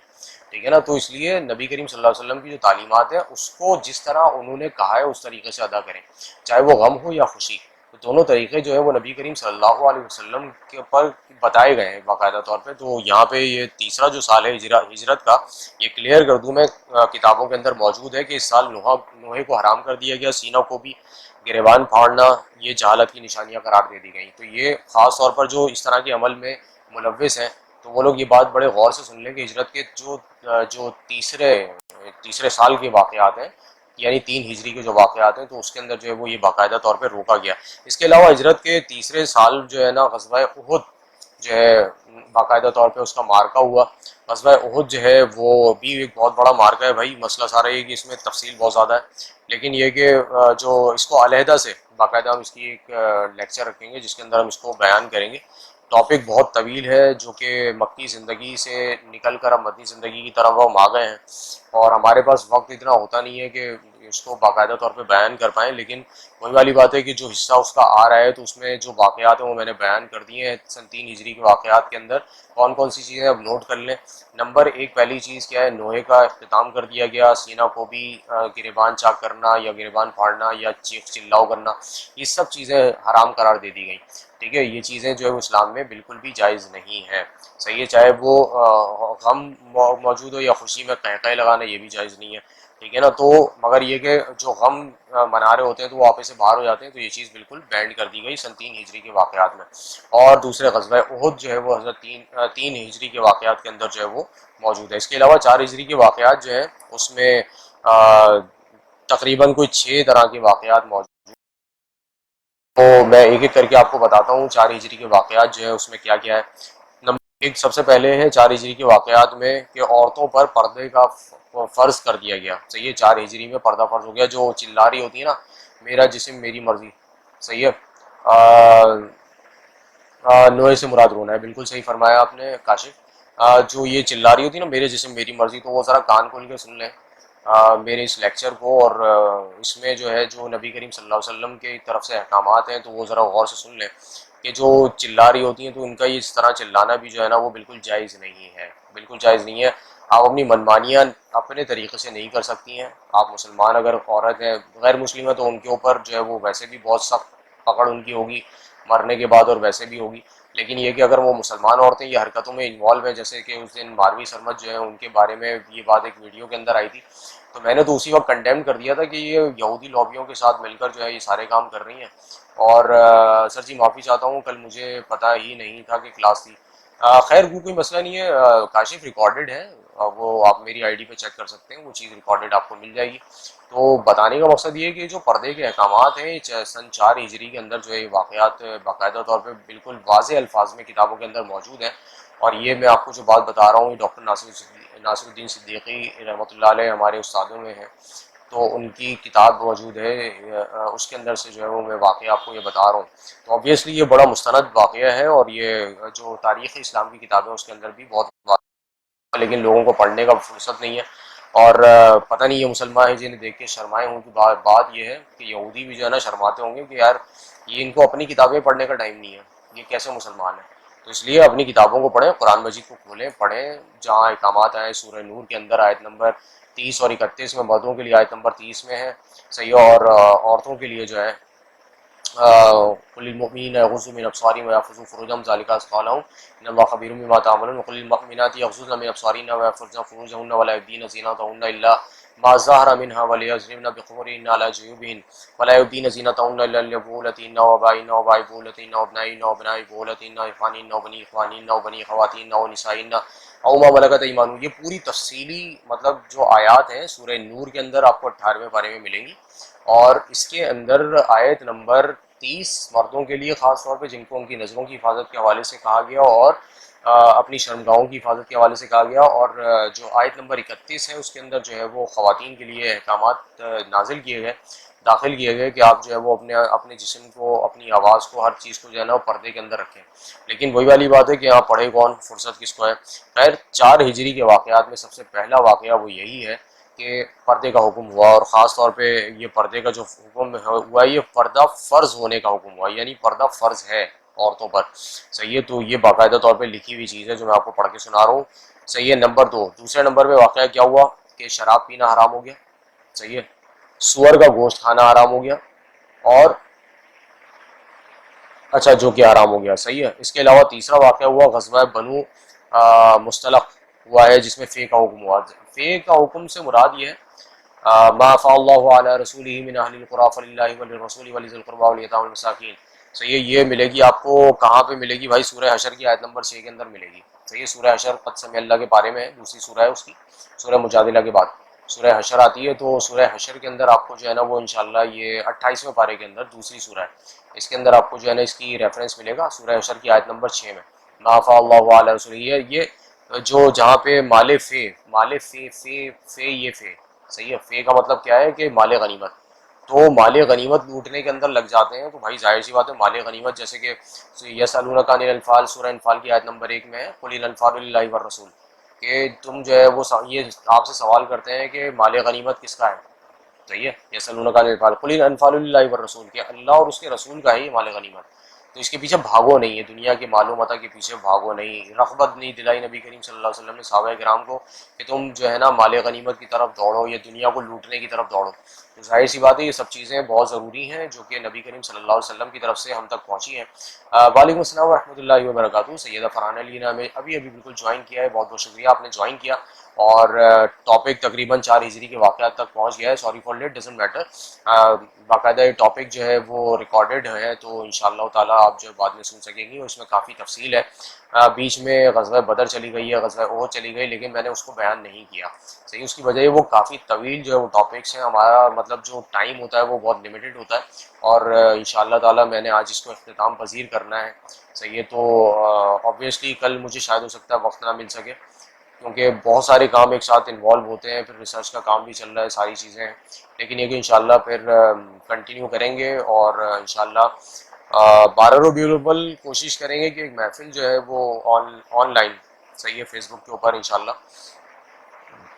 ٹھیک ہے نا۔ تو اس لیے نبی کریم صلی اللہ علیہ وسلم کی جو تعلیمات ہیں اس کو جس طرح انہوں نے کہا ہے اس طریقے سے ادا کریں، چاہے وہ غم ہو یا خوشی، تو دونوں طریقے جو ہے وہ نبی کریم صلی اللہ علیہ وسلم کے اوپر بتائے گئے ہیں باقاعدہ طور پہ۔ تو یہاں پہ یہ تیسرا جو سال ہے ہجرت کا، یہ کلیئر کر دوں میں، کتابوں کے اندر موجود ہے کہ اس سال نوحے کو حرام کر دیا گیا، سینہ کو بھی، گریبان پھاڑنا یہ جہالت کی نشانیاں قرار دے دی گئیں۔ تو یہ خاص طور پر جو اس طرح کے عمل میں ملوث ہیں تو وہ لوگ یہ بات بڑے غور سے سن لیں کہ ہجرت کے جو تیسرے سال کے واقعات ہیں، یعنی 3 ہجری کے جو واقعات ہیں، تو اس کے اندر جو ہے وہ یہ باقاعدہ طور پہ روکا گیا۔ اس کے علاوہ ہجرت کے تیسرے سال جو ہے نا غزوہ احد جو ہے باقاعدہ طور پہ اس کا مارکہ ہوا۔ غزوہ احد جو ہے وہ بھی ایک بہت بڑا مارکہ ہے بھائی، مسئلہ سارا یہ کہ اس میں تفصیل بہت زیادہ ہے، لیکن یہ کہ جو اس کو علیحدہ سے باقاعدہ ہم اس کی ایک لیکچر رکھیں گے جس کے اندر ہم اس کو بیان کریں گے۔ ٹاپک بہت طویل ہے، جو کہ مکی زندگی سے نکل کر اب مدنی زندگی کی طرف ہم آ گئے ہیں، اور ہمارے پاس وقت اتنا ہوتا نہیں ہے کہ اس کو باقاعدہ طور پہ بیان کر پائیں، لیکن وہی والی بات ہے کہ جو حصہ اس کا آ رہا ہے تو اس میں جو واقعات ہیں وہ میں نے بیان کر دیے ہیں۔ سن 3 ہجری کے واقعات کے اندر کون کون سی چیزیں اب نوٹ کر لیں۔ نمبر 1 پہلی چیز کیا ہے، نوحے کا اختتام کر دیا گیا، سینہ کو بھی گریبان چاک کرنا یا گریبان پھاڑنا یا چیخ چلاؤ کرنا، یہ سب چیزیں حرام قرار دے دی گئیں، ٹھیک ہے۔ یہ چیزیں جو ہے وہ اسلام میں بالکل بھی جائز نہیں ہے، صحیح ہے، چاہے وہ غم موجود ہو یا خوشی میں قہقہے لگانا، یہ بھی جائز نہیں ہے، ٹھیک ہے نا۔ تو مگر یہ کہ جو غم منا رہے ہوتے ہیں تو وہ آپے سے باہر ہو جاتے ہیں، تو یہ چیز بالکل بینڈ کر دی گئی سن 3 ہجری کے واقعات میں۔ اور دوسرے غزوہ احد جو ہے وہ حضرت 3 ہجری کے واقعات کے اندر جو ہے وہ موجود ہے۔ اس کے علاوہ 4 ہجری کے واقعات جو ہیں اس میں تقریباً کوئی 6 طرح کے واقعات موجود ہیں، تو میں ایک ایک کر کے آپ کو بتاتا ہوں 4 ہجری کے واقعات جو ہے اس میں کیا کیا ہے۔ ایک سب سے پہلے ہے 4 ہجری کے واقعات میں کہ عورتوں پر پردے کا فرض کر دیا گیا. صحیح ہے, 4 ہجری میں پردہ فرض ہو گیا. جو چلا رہی ہوتی ہے نا, میرا جسم میری مرضی, صحیح ہے, نوئے سے مراد رونا ہے, بالکل صحیح فرمایا آپ نے کاشف. جو یہ چلا رہی ہوتی ہے نا, میرے جسم میری مرضی, تو وہ ذرا کان کھول کے سن لیں میرے اس لیکچر کو, اور اس میں جو ہے جو نبی کریم صلی اللہ علیہ وسلم کی طرف سے احکامات ہیں تو وہ ذرا غور سے سن لیں کہ جو چلا رہی ہوتی ہیں تو ان کا یہ اس طرح چلانا بھی جو ہے نا وہ بالکل جائز نہیں ہے, بالکل جائز نہیں ہے. آپ اپنی منمانیاں اپنے طریقے سے نہیں کر سکتی ہیں. آپ مسلمان اگر عورت ہیں, غیر مسلم ہے تو ان کے اوپر جو ہے وہ ویسے بھی بہت سخت پکڑ ان کی ہوگی مرنے کے بعد, اور ویسے بھی ہوگی. لیکن یہ کہ اگر وہ مسلمان عورتیں یہ حرکتوں میں انوالو ہیں, جیسے کہ اس دن ماروی سرمد جو ہے ان کے بارے میں یہ بات ایک ویڈیو کے اندر آئی تھی, تو میں نے تو اسی وقت کنڈیم کر دیا تھا کہ یہ یہودی لابیوں کے ساتھ مل کر جو ہے یہ سارے کام کر رہی ہیں. اور سر جی معافی چاہتا ہوں, کل مجھے پتہ ہی نہیں تھا کہ کلاس تھی. خیر وہ کوئی مسئلہ نہیں ہے, کاشف ریکارڈڈ ہے, وہ آپ میری آئی ڈی پہ چیک کر سکتے ہیں, وہ چیز ریکارڈڈ آپ کو مل جائے گی. تو بتانے کا مقصد یہ ہے کہ جو پردے کے احکامات ہیں سن 4 ہجری کے اندر جو ہے واقعات باقاعدہ طور پہ بالکل واضح الفاظ میں کتابوں کے اندر موجود ہیں. اور یہ میں آپ کو جو بات بتا رہا ہوں ڈاکٹر ناصر الدین صدیقی رحمۃ اللہ علیہ ہمارے استادوں میں ہیں, تو ان کی کتاب موجود ہے, اس کے اندر سے جو ہے وہ میں واقعہ آپ کو یہ بتا رہا ہوں. تو آبویسلی یہ بڑا مستند واقعہ ہے, اور یہ جو تاریخ اسلام کی کتابیں اس کے اندر بھی بہت واقعہ, لیکن لوگوں کو پڑھنے کا فرصت نہیں ہے. اور پتہ نہیں یہ مسلمان ہیں جنہیں دیکھ کے شرمائے ہوں, کی بات یہ ہے کہ یہودی بھی جو ہے نا شرماتے ہوں گے کہ یار یہ ان کو اپنی کتابیں پڑھنے کا ٹائم نہیں ہے, یہ کیسے مسلمان ہیں. تو اس لیے اپنی کتابوں کو پڑھیں, قرآن مجید کو کھولیں, پڑھیں, جہاں احکامات آئے سورہ نور کے اندر آیت نمبر 30 اور 31 میں, مردوں کے لیے آیت نمبر 30 میں ہے, صحیح, اور عورتوں کے لیے جو ہے قل للمؤمنین یغضوا من ابصارهم ويحفظوا فروجهم ذلك ازكى لهم ان الله خبير بما تعملون وقل للمؤمنات يغضضن من ابصارهن ويحفظن فروجهن ولا يبدين زينتهن الا ما ظهر منها وليضربن بخمرهن على جيوبهن ولا يبدين زينتهن الا لبعولتهن وآبائهن وآباء بعولتهن وابنائهن وابناء بعولتهن وإخوانهن وبني إخوانهن وبني خواتهن ونسائهن او ما ملکت ایمانہم. یہ پوری تفصیلی مطلب جو آیات ہیں سورہ نور کے اندر آپ کو 18ویں پارے میں ملیں گی, اور اس کے اندر آیت نمبر 30 مردوں کے لیے خاص طور پہ جن کو ان کی نظروں کی حفاظت کے حوالے سے کہا گیا اور اپنی شرمگاہوں کی حفاظت کے حوالے سے کہا گیا, اور جو آیت نمبر 31 ہے اس کے اندر جو ہے وہ خواتین کے لیے احکامات نازل کیے گئے, داخل کیے گئے کہ آپ جو ہے وہ اپنے جسم کو, اپنی آواز کو, ہر چیز کو جو ہے نا وہ پردے کے اندر رکھیں. لیکن وہی والی بات ہے کہ یہاں پڑھے کون, فرصت کس کو ہے. خیر 4 ہجری کے واقعات میں سب سے پہلا واقعہ وہ یہی ہے کہ پردے کا حکم ہوا, اور خاص طور پہ یہ پردے کا جو حکم ہوا یہ پردہ فرض ہونے کا حکم ہوا, یعنی پردہ فرض ہے عورتوں پر, صحیح ہے. تو یہ باقاعدہ طور پہ لکھی ہوئی چیز ہے جو میں آپ کو پڑھ کے سنا رہا ہوں, صحیح ہے. نمبر 2, دوسرے نمبر پہ واقعہ کیا ہوا کہ شراب پینا حرام ہو گیا, صحیح ہے, سور کا گوشت کھانا حرام ہو گیا, اور اچھا جو کہ حرام ہو گیا, صحیح ہے. اس کے علاوہ تیسرا واقعہ ہوا غزوہ بنو مستلق ہوا ہے, جس میں فے کا حکم ہوا. فے کا حکم سے مراد یہ ہے ما افاء اللہ علی رسولہ من اہل القری فللہ وللرسول ولذی القربى والیتامی والمساکین, صحیح ہے. یہ ملے گی آپ کو کہاں پہ ملے گی بھائی, سورہ حشر کی آیت نمبر 6 کے اندر ملے گی, صحیح ہے. سورہ حشر قد سمع اللہ کے بارے میں دوسری سورہ ہے اس کی, سورہ مجادلہ کے بعد سورہ حشر آتی ہے, تو سورہ حشر کے اندر آپ کو جو ہے نا وہ انشاءاللہ یہ 28ویں پارے کے اندر دوسری سورہ ہے, اس کے اندر آپ کو جو ہے نا اس کی ریفرنس ملے گا سورہ حشر کی آیت نمبر 6 میں, ما افاء اللہ علی رسولہ. یہ جو جہاں پہ مال فے یہ فے, صحیح ہے. فے کا مطلب کیا ہے کہ مال غنیمت, تو مال غنیمت لوٹنے کے اندر لگ جاتے ہیں, تو بھائی ظاہر سی بات ہے مال غنیمت, جیسے کہ یسألونک عن الانفال, سورہ انفال کی آیت نمبر 1 میں ہے قل الانفال للہ والرسول, کہ تم جو ہے وہ یہ آپ سے سوال کرتے ہیں کہ مال غنیمت کس کا ہے, صحیح ہے. یسألونک عن الانفال قل الانفال للہ والرسول, کہ اللہ اور اس کے رسول کا ہے یہ مال غنیمت, تو اس کے پیچھے بھاگو نہیں ہے, دنیا کے معلوم متا کے پیچھے بھاگو نہیں. رغبت نہیں دلائی نبی کریم صلی اللہ علیہ وسلم نے صحابہ کرام کو کہ تم جو ہے نا مال غنیمت کی طرف دوڑو یا دنیا کو لوٹنے کی طرف دوڑو. تو ظاہر سی بات ہے یہ سب چیزیں بہت ضروری ہیں جو کہ نبی کریم صلی اللہ علیہ وسلم کی طرف سے ہم تک پہنچی ہیں. وعلیکم السلام ورحمۃ اللہ وبرکاتہ. سیدہ فرحانہ علی نے ہمیں ابھی بالکل جوائن کیا ہے, بہت بہت شکریہ آپ نے جوائن کیا, اور ٹاپک تقریباً 4 ہجری کے واقعات تک پہنچ گیا ہے. Sorry for late, doesn't matter. باقاعدہ یہ ٹاپک جو ہے وہ ریکارڈڈ ہے, تو انشاءاللہ تعالیٰ آپ جو بعد میں سن سکیں گی, اس میں کافی تفصیل ہے. بیچ میں غزوہ بدر چلی گئی ہے, غزوہ احد چلی گئی, لیکن میں نے اس کو بیان نہیں کیا, صحیح. اس کی وجہ وہ کافی طویل جو ہے وہ ٹاپکس ہیں, ہمارا مطلب جو ٹائم ہوتا ہے وہ بہت لمیٹڈ ہوتا ہے, اور انشاءاللہ تعالیٰ میں نے آج اس کو اختتام پذیر کرنا ہے, صحیح ہے، تو آبویسلی کل مجھے شاید ہو سکتا ہے وقت نہ مل سکے، کیونکہ بہت سارے کام ایک ساتھ انوالو ہوتے ہیں، پھر ریسرچ کا کام بھی چل رہا ہے، ساری چیزیں ہیں، لیکن یہ کہ انشاءاللہ پھر کنٹینیو کریں گے، اور انشاءاللہ بارہ ربیع الاول کوشش کریں گے کہ ایک محفل جو ہے وہ آن لائن، صحیح ہے، فیس بک کے اوپر انشاءاللہ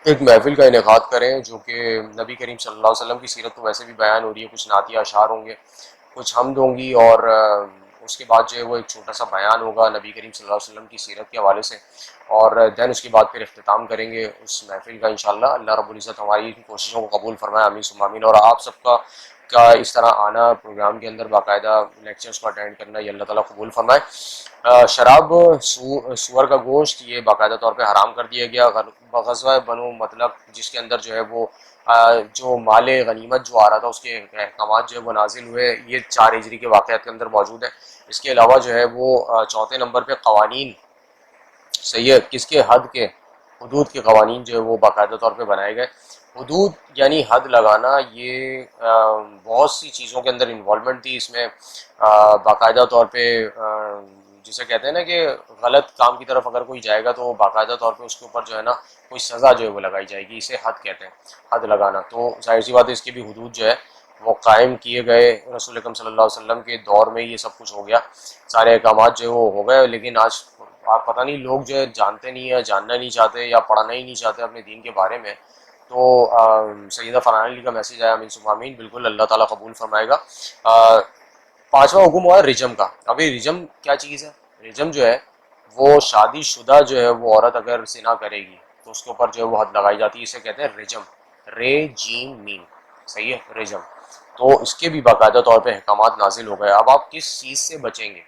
ایک محفل کا انعقاد کریں، جو کہ نبی کریم صلی اللہ علیہ وسلم کی سیرت تو ویسے بھی بیان ہو رہی ہے، کچھ نعتیہ اشعار ہوں گے، کچھ حمد ہوں گی، اور اس کے بعد جو ہے وہ ایک چھوٹا سا بیان ہوگا نبی کریم صلی اللہ علیہ وسلم کی سیرت کے حوالے سے، اور دین اس کے بعد پھر اختتام کریں گے اس محفل کا انشاءاللہ۔ اللہ رب العزت ہماری کوششوں کو قبول فرمائے، آمین ثم آمین، اور آپ سب کا اس طرح آنا پروگرام کے اندر، باقاعدہ لیکچرز کو اٹینڈ کرنا، یہ اللہ تعالیٰ قبول فرمائے۔ شراب، سور کا گوشت، یہ باقاعدہ طور پہ حرام کر دیا گیا غزوہ بنو مطلب، جس کے اندر جو ہے وہ جو مال غنیمت جو آ رہا تھا اس کے احکامات جو ہے وہ نازل ہوئے، یہ 4 ہجری کے واقعات کے اندر موجود ہے۔ اس کے علاوہ جو ہے وہ چوتھے نمبر پہ قوانین، صحیح ہے، کس کے؟ حد کے، حدود کے قوانین جو ہے وہ باقاعدہ طور پہ بنائے گئے۔ حدود یعنی حد لگانا، یہ بہت سی چیزوں کے اندر انوالومنٹ تھی اس میں، باقاعدہ طور پہ جسے کہتے ہیں نا کہ غلط کام کی طرف اگر کوئی جائے گا تو باقاعدہ طور پہ اس کے اوپر جو ہے نا کوئی سزا جو ہے وہ لگائی جائے گی، اسے حد کہتے ہیں، حد لگانا۔ تو ظاہر سی بات ہے اس کی بھی حدود جو ہے وہ قائم کیے گئے، رسول اکرم صلی اللہ علیہ وسلم کے دور میں یہ سب کچھ ہو گیا، سارے احکامات جو ہے وہ ہو گئے، لیکن آج آپ پتہ نہیں لوگ جو ہے جانتے نہیں ہیں، جاننا نہیں چاہتے، یا پڑھنا ہی نہیں چاہتے اپنے دین کے بارے میں۔ تو سیدہ فرحان علی کا میسج آیا، آمین ثم آمین، بالکل اللہ تعالیٰ قبول فرمائے گا۔ پانچواں حکم ہوا رجم کا۔ ابھی رجم کیا چیز ہے؟ رجم جو ہے وہ شادی شدہ جو ہے وہ عورت اگر زنا کرے گی تو اس کے اوپر جو ہے وہ حد لگائی جاتی ہے، اسے کہتے ہیں رجم، رے جیم میم، صحیح ہے، رجم۔ تو اس کے بھی باقاعدہ طور پہ احکامات نازل ہو گئے۔ اب آپ کس چیز سے بچیں گے؟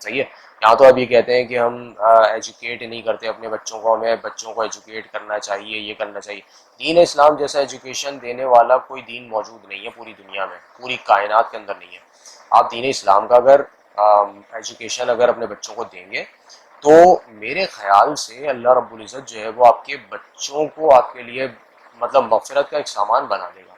صحیح ہے، یہاں تو اب یہ کہتے ہیں کہ ہم ایجوکیٹ نہیں کرتے اپنے بچوں کو، ہمیں بچوں کو ایجوکیٹ کرنا چاہیے، یہ کرنا چاہیے۔ دین اسلام جیسا ایجوکیشن دینے والا کوئی دین موجود نہیں ہے پوری دنیا میں، پوری کائنات کے اندر نہیں ہے۔ آپ دین اسلام کا اگر ایجوکیشن اگر اپنے بچوں کو دیں گے تو میرے خیال سے اللہ رب العزت جو ہے وہ آپ کے بچوں کو آپ کے لیے مطلب مغفرت کا ایک سامان بنا دے گا۔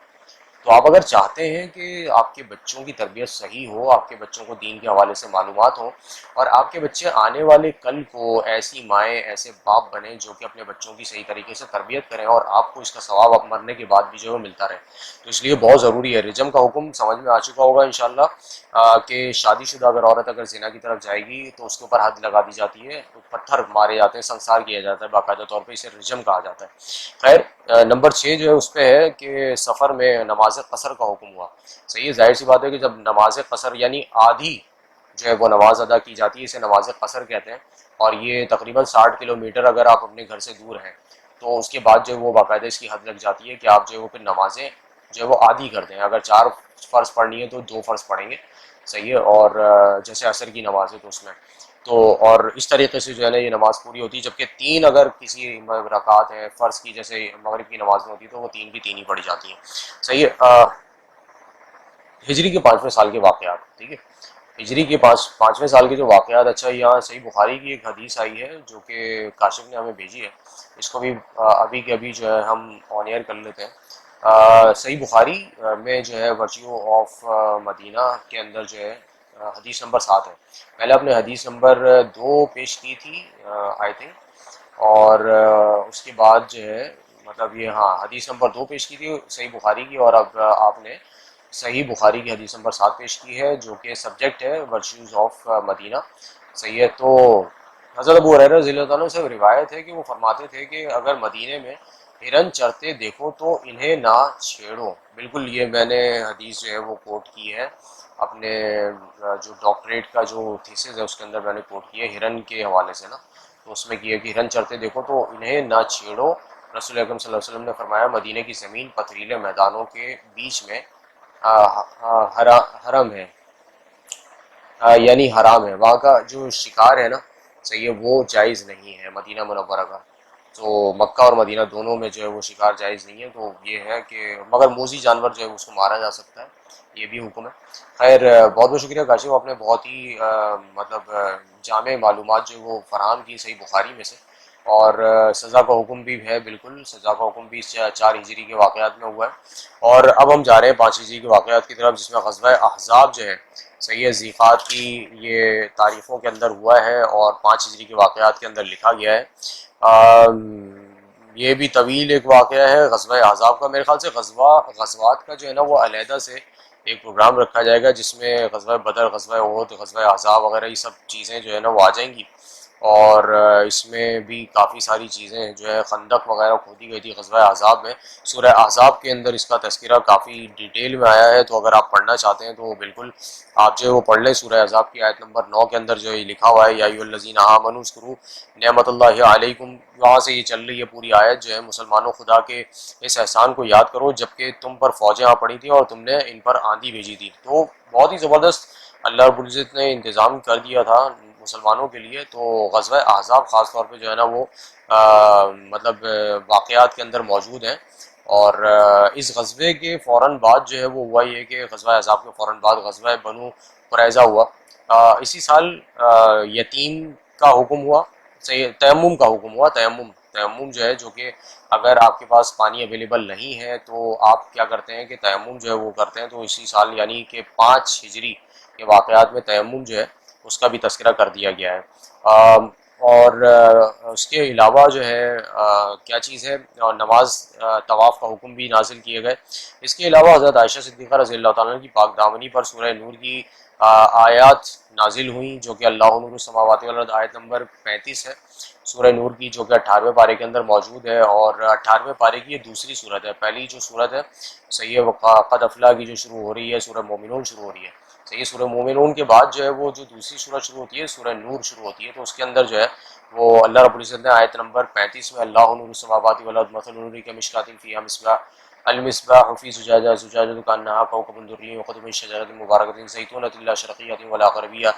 تو آپ اگر چاہتے ہیں کہ آپ کے بچوں کی تربیت صحیح ہو، آپ کے بچوں کو دین کے حوالے سے معلومات ہوں، اور آپ کے بچے آنے والے کل کو ایسی مائیں، ایسے باپ بنیں جو کہ اپنے بچوں کی صحیح طریقے سے تربیت کریں، اور آپ کو اس کا ثواب اب مرنے کے بعد بھی جو ہے ملتا رہے، تو اس لیے بہت ضروری ہے۔ رجم کا حکم سمجھ میں آ چکا ہوگا انشاءاللہ، کہ شادی شدہ اگر عورت اگر زنا کی طرف جائے گی تو اس کے اوپر حد لگا دی جاتی ہے، پتھر مارے جاتے ہیں، سنسار کیا جاتا ہے، باقاعدہ طور پہ اسے رجم کہا جاتا ہے۔ خیر، نمبر 6 جو ہے اس پہ ہے کہ سفر میں نماز قصر کا حکم ہوا۔ صحیح ہے، ظاہر سی بات ہے کہ جب نماز قصر یعنی آدھی جو ہے وہ نماز ادا کی جاتی ہے، اسے نماز قصر کہتے ہیں، اور یہ تقریباً 60 کلومیٹر اگر آپ اپنے گھر سے دور ہیں تو اس کے بعد جو ہے وہ باقاعدہ اس کی حد لگ جاتی ہے کہ آپ جو ہے وہ پھر نمازیں جو ہے وہ آدھی کر دیں، اگر 4 فرض پڑھنی ہے تو 2 فرض پڑھیں گے، صحیح ہے، اور جیسے عصر کی نماز ہے تو اس میں تو، اور اس طریقے سے جو ہے نا یہ نماز پوری ہوتی ہے، جبکہ 3 اگر کسی رکعت ہے فرض کی، جیسے مغرب کی نماز میں ہوتی ہے تو وہ 3 کی 3 ہی پڑھی جاتی ہیں، صحیح ہے۔ ہجری کے 5ویں سال کے واقعات، ٹھیک ہے، ہجری کے 5ویں سال کے جو واقعات، اچھا یہاں صحیح بخاری کی ایک حدیث آئی ہے جو کہ کاشف نے ہمیں بھیجی ہے، اس کو بھی ابھی کے ابھی جو ہے ہم آن ایئر کر لیتے ہیں۔ صحیح بخاری میں جو ہے ورچیو آف مدینہ کے اندر جو ہے حدیث نمبر 7 ہے۔ پہلے اپنے حدیث نمبر 2 پیش کی تھی آئی تھنک، اور اس کے بعد جو ہے مطلب یہ، ہاں، حدیث نمبر 2 پیش کی تھی صحیح بخاری کی، اور اب آپ نے صحیح بخاری کی حدیث نمبر 7 پیش کی ہے، جو کہ سبجیکٹ ہے ورچیوز آف مدینہ، صحیح ہے۔ تو حضرت ابو ہریرہ رضی اللہ تعالیٰ سے روایت ہے کہ وہ فرماتے تھے کہ اگر مدینے میں ہرن چرتے دیکھو تو انہیں نہ چھیڑو، بالکل یہ میں نے حدیث جو ہے وہ کوٹ کی ہے اپنے جو ڈاکٹریٹ کا جو تھیسس ہے اس کے اندر میں نے کوٹ کی ہے ہرن کے حوالے سے نا، تو اس میں کیا کہ ہرن چرتے دیکھو تو انہیں نہ چھیڑو۔ رسول اکرم صلی اللہ علیہ وسلم نے فرمایا مدینہ کی زمین پتھریلے میدانوں کے بیچ میں حرم ہے، یعنی حرام ہے، وہاں کا جو شکار ہے نا، صحیح ہے، وہ جائز نہیں ہے مدینہ منورہ کا، تو مکہ اور مدینہ دونوں میں جو ہے وہ شکار جائز نہیں ہے، تو یہ ہے کہ مگر موذی جانور جو ہے اس کو مارا جا سکتا ہے، یہ بھی حکم ہے۔ خیر، بہت بہت شکریہ کاشف، آپ نے بہت ہی مطلب جامع معلومات جو وہ فراہم کی صحیح بخاری میں سے، اور سزا کا حکم بھی ہے، بالکل سزا کا حکم بھی 4 ہجری کے واقعات میں ہوا ہے، اور اب ہم جا رہے ہیں 5 ہجری کے واقعات کی طرف، جس میں غزوہ احزاب جو ہے صحیح ہے، ذیقات کی یہ تاریخوں کے اندر ہوا ہے اور 5 ہجری کے واقعات کے اندر لکھا گیا ہے۔ یہ بھی طویل ایک واقعہ ہے غزوہ احزاب کا۔ میرے خیال سے غزوات کا جو ہے نا وہ علیحدہ سے ایک پروگرام رکھا جائے گا، جس میں غزوہ بدر، غزوہ احد، غزوہ احزاب وغیرہ یہ سب چیزیں جو ہے نا وہ آ جائیں گی، اور اس میں بھی کافی ساری چیزیں جو ہے خندق وغیرہ کھودی گئی تھی غزوہ احزاب میں۔ سورہ احزاب کے اندر اس کا تذکرہ کافی ڈیٹیل میں آیا ہے، تو اگر آپ پڑھنا چاہتے ہیں تو بالکل آپ جو ہے وہ پڑھ لیں۔ سورہ احزاب کی آیت نمبر 9 کے اندر جو یہ لکھا ہوا ہے، یا ایھا الذین آمنوا اذکروا نعمت اللہ علیکم، وہاں سے یہ چل رہی ہے پوری آیت جو ہے، مسلمانوں خدا کے اس احسان کو یاد کرو جبکہ تم پر فوجیں آ پڑی تھیں اور تم نے ان پر آندھی بھیجی تھی۔ تو بہت ہی زبردست اللہ رب العزت نے انتظام کر دیا تھا مسلمانوں کے لیے۔ تو غزوہ احزاب خاص طور پہ جو ہے نا وہ مطلب واقعات کے اندر موجود ہیں، اور اس غزوے کے فوراً بعد جو ہے وہ ہوا یہ کہ غزوہ احزاب کے فوراً بعد غزوہ بنو قریظہ ہوا۔ اسی سال یتیم کا حکم ہوا، تیمم کا حکم ہوا۔ تیمم جو ہے، جو کہ اگر آپ کے پاس پانی اویلیبل نہیں ہے تو آپ کیا کرتے ہیں کہ تیمم جو ہے وہ کرتے ہیں۔ تو اسی سال یعنی کہ 5 ہجری کے واقعات میں تیمم جو ہے اس کا بھی تذکرہ کر دیا گیا ہے۔ اور اس کے علاوہ جو ہے کیا چیز ہے، نماز طواف کا حکم بھی نازل کیے گئے۔ اس کے علاوہ حضرت عائشہ صدیقہ رضی اللہ تعالیٰ عنہ کی پاک دامنی پر سورہ نور کی آیات نازل ہوئیں، جو کہ اللہ نور السماوات والارض آیت نمبر 35 ہے سورہ نور کی، جو کہ 18ویں پارے کے اندر موجود ہے، اور 18ویں پارے کی یہ دوسری صورت ہے۔ پہلی جو صورت ہے صحیح ہے قد افلاح کی جو شروع ہو رہی ہے، سورہ مومنون شروع ہو رہی ہے، صحیح، سورہ مومنون کے بعد جو ہے وہ جو دوسری صورت شروع ہوتی ہے سورہ نور شروع ہوتی ہے۔ تو اس کے اندر جو ہے وہ اللہ رب العزت نے آیت نمبر 35 میں اللہ نور السماوات والارض مثل نورہ کمشکاۃ فیہا مصباح المصباح فی زجاجہ زجاجۃ کأنہا کوکب درّی یوقد من شجرۃ مبارکۃ زیتونۃ لا شرقیۃ ولا غربیہ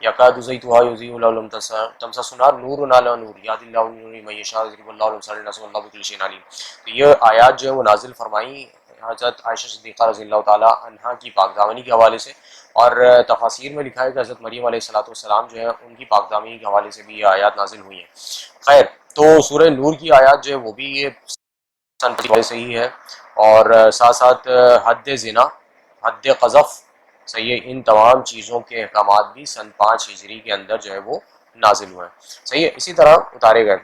یکاد زیتها یضیء ولو لم تمسسہ نار نور علی نور یہدی اللہ لنورہ من یشاء یضرب اللہ الامثال للناس واللہ بکل شیء علیم۔ تو یہ آیات جو ہے وہ نازل فرمائی حضرت عائشہ صدیقہ رضی اللہ تعالی عنہا کی پاک دامنی کے حوالے سے، اور تفاسیر میں لکھا ہے کہ حضرت مریم علیہ السلام جو ہے ان کی پاک دامنی کے حوالے سے بھی یہ آیات نازل ہوئی ہیں۔ خیر، تو سورہ نور کی آیات جو ہے وہ بھی یہ سن سے ہی ہے، اور ساتھ ساتھ حد زنا، حد قذف، صحیح ہے، ان تمام چیزوں کے احکامات بھی سن 5 ہجری کے اندر جو ہے وہ نازل ہوئے ہیں، صحیح ہے، اسی طرح اتارے گئے۔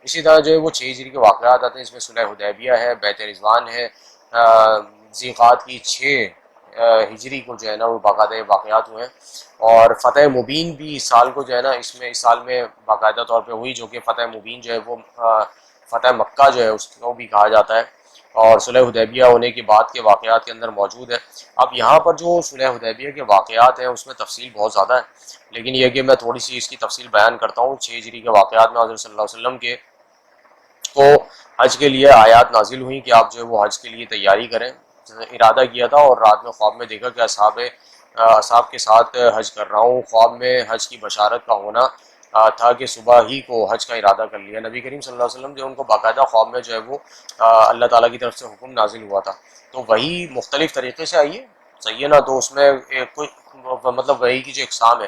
اسی طرح جو ہے وہ 6 ہجری کے واقعات آتے ہیں، اس میں صلح حدیبیہ ہے، بیعت رضوان ہے، ذیقات کی 6 ہجری کو جو ہے نا وہ باقاعدہ واقعات ہوئے ہیں، اور فتح مبین بھی اس سال کو جو ہے نا اس سال میں باقاعدہ طور پہ ہوئی، جو کہ فتح مبین جو ہے وہ فتح مکہ جو ہے اس کو بھی کہا جاتا ہے، اور صلح حدیبیہ ہونے کے بعد کے واقعات کے اندر موجود ہے۔ اب یہاں پر جو صلح حدیبیہ کے واقعات ہیں اس میں تفصیل بہت زیادہ ہے، لیکن یہ کہ میں تھوڑی سی اس کی تفصیل بیان کرتا ہوں۔ 6 ہجری کے واقعات میں حضرت صلی اللہ علیہ وسلم کے کو حج کے لیے آیات نازل ہوئیں کہ آپ جو ہے وہ حج کے لیے تیاری کریں۔ ارادہ کیا تھا اور رات میں خواب میں دیکھا کہ اصحاب کے ساتھ حج کر رہا ہوں۔ خواب میں حج کی بشارت کا ہونا تھا کہ صبح ہی کو حج کا ارادہ کر لیا۔ نبی کریم صلی اللہ علیہ وسلم جو ان کو باقاعدہ خواب میں جو ہے وہ اللہ تعالیٰ کی طرف سے حکم نازل ہوا تھا، تو وہی مختلف طریقے سے آئی ہے، صحیح ہے نا، تو اس میں کوئی مطلب وہی کی جو اقسام ہے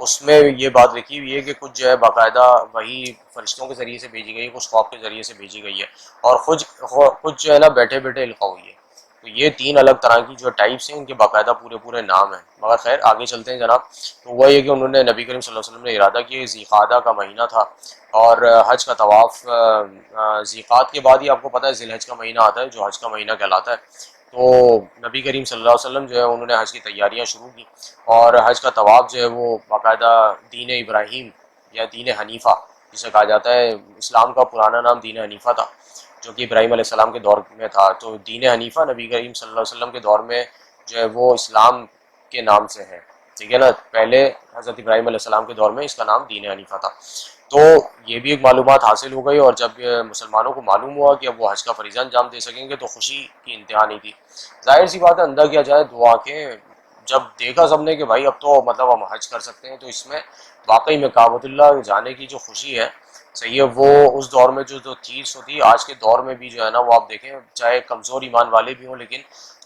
اس میں یہ بات لکھی ہوئی ہے کہ کچھ جو ہے باقاعدہ وہی فرشتوں کے ذریعے سے بھیجی گئی ہے، کچھ خواب کے ذریعے سے بھیجی گئی ہے، اور کچھ جو ہے نا بیٹھے بیٹھے القا ہوئی ہے۔ تو یہ 3 الگ طرح کی جو ٹائپس ہیں ان کے باقاعدہ پورے نام ہیں۔ مگر خیر آگے چلتے ہیں جناب، تو وہ یہ کہ انہوں نے نبی کریم صلی اللہ علیہ وسلم نے ارادہ کیا، ذی-قعدہ کا مہینہ تھا اور حج کا طواف ذی-قعدہ کے بعد ہی آپ کو پتہ ہے ذی الحج کا مہینہ آتا ہے جو حج کا مہینہ کہلاتا ہے۔ تو نبی کریم صلی اللہ علیہ وسلم جو ہے انہوں نے حج کی تیاریاں شروع کی، اور حج کا طواف جو ہے وہ باقاعدہ دین ابراہیم یا دین حنیفہ جسے کہا جاتا ہے، اسلام کا پرانا نام دین حنیفہ تھا جو کہ ابراہیم علیہ السلام کے دور میں تھا، تو دین حنیفہ نبی کریم صلی اللہ علیہ وسلم کے دور میں جو ہے وہ اسلام کے نام سے ہے، ٹھیک ہے نا، پہلے حضرت ابراہیم علیہ السلام کے دور میں اس کا نام دین حنیفہ تھا۔ تو یہ بھی ایک معلومات حاصل ہو گئی، اور جب مسلمانوں کو معلوم ہوا کہ اب وہ حج کا فریضہ انجام دے سکیں گے تو خوشی کی انتہا نہیں تھی۔ ظاہر سی بات ہے، اندھا کیا جائے دو آنکھیں، جب دیکھا سب نے کہ بھائی اب تو مطلب ہم حج کر سکتے ہیں، تو اس میں واقعی میں کعبۃ اللہ جانے کی جو خوشی ہے، صحیح ہے، وہ اس دور میں جو چیز ہوتی، آج کے دور میں بھی جو ہے نا وہ آپ دیکھیں چاہے کمزور ایمان والے بھی ہوں، لیکن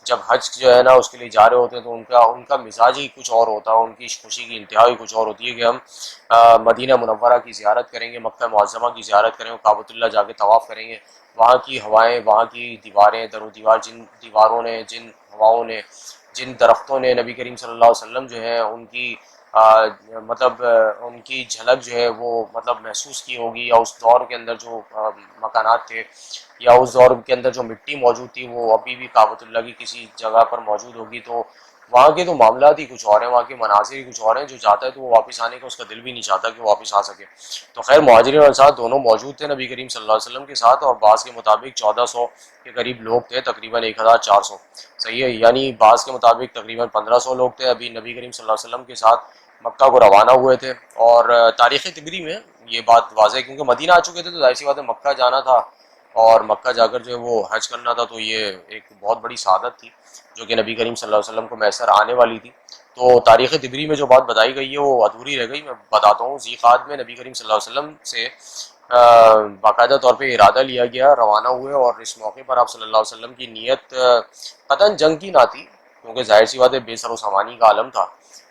جب حج جو ہے نا اس کے لیے جا رہے ہوتے ہیں تو ان کا مزاج ہی کچھ اور ہوتا ہے، ان کی خوشی کی انتہا ہی کچھ اور ہوتی ہے کہ ہم مدینہ منورہ کی زیارت کریں گے، مکہ معظمہ کی زیارت کریں گے، کعبۃ اللہ جا کے طواف کریں گے، وہاں کی ہوائیں، وہاں کی دیواریں، در و دیوار، جن دیواروں نے، جن ہواؤں نے جن درختوں نے نبی کریم صلی اللہ علیہ وسلم جو ہے ان کی مطلب ان کی جھلک جو ہے وہ مطلب محسوس کی ہوگی، یا اس دور کے اندر جو مکانات تھے یا اس دور کے اندر جو مٹی موجود تھی وہ ابھی بھی کعبۃ اللہ کی کسی جگہ پر موجود ہوگی، تو وہاں کے تو معاملات ہی کچھ اور ہیں، وہاں کے مناظر ہی کچھ اور ہیں، جو چاہتا ہے تو وہ واپس آنے کا اس کا دل بھی نہیں چاہتا کہ وہ واپس آ سکے۔ تو خیر مہاجرین اور انصار دونوں موجود تھے نبی کریم صلی اللہ علیہ وسلم کے ساتھ، اور بعض کے مطابق 1400 کے قریب لوگ تھے، تقریباً 1400، صحیح ہے، یعنی بعض کے مطابق تقریباً 1500 لوگ تھے ابھی نبی کریم صلی اللہ علیہ وسلم کے ساتھ مکہ کو روانہ ہوئے تھے۔ اور تاریخ طبری میں یہ بات واضح ہے، کیونکہ مدینہ آ چکے تھے تو ظاہر سی بات ہے مکہ جانا تھا، اور مکہ جا کر جو ہے وہ حج کرنا تھا، تو یہ ایک بہت بڑی سعادت تھی جو کہ نبی کریم صلی اللہ علیہ وسلم کو میسر آنے والی تھی۔ تو تاریخ طبری میں جو بات بتائی گئی ہے وہ ادھوری رہ گئی، میں بتاتا ہوں۔ ذیقعد میں نبی کریم صلی اللہ علیہ وسلم سے باقاعدہ طور پہ ارادہ لیا گیا، روانہ ہوئے، اور اس موقع پر آپ صلی اللہ علیہ وسلم کی نیت قطعاً جنگ کی نہ تھی، کیونکہ ظاہر سی بات ہے بے سر و سامانی کا عالم تھا،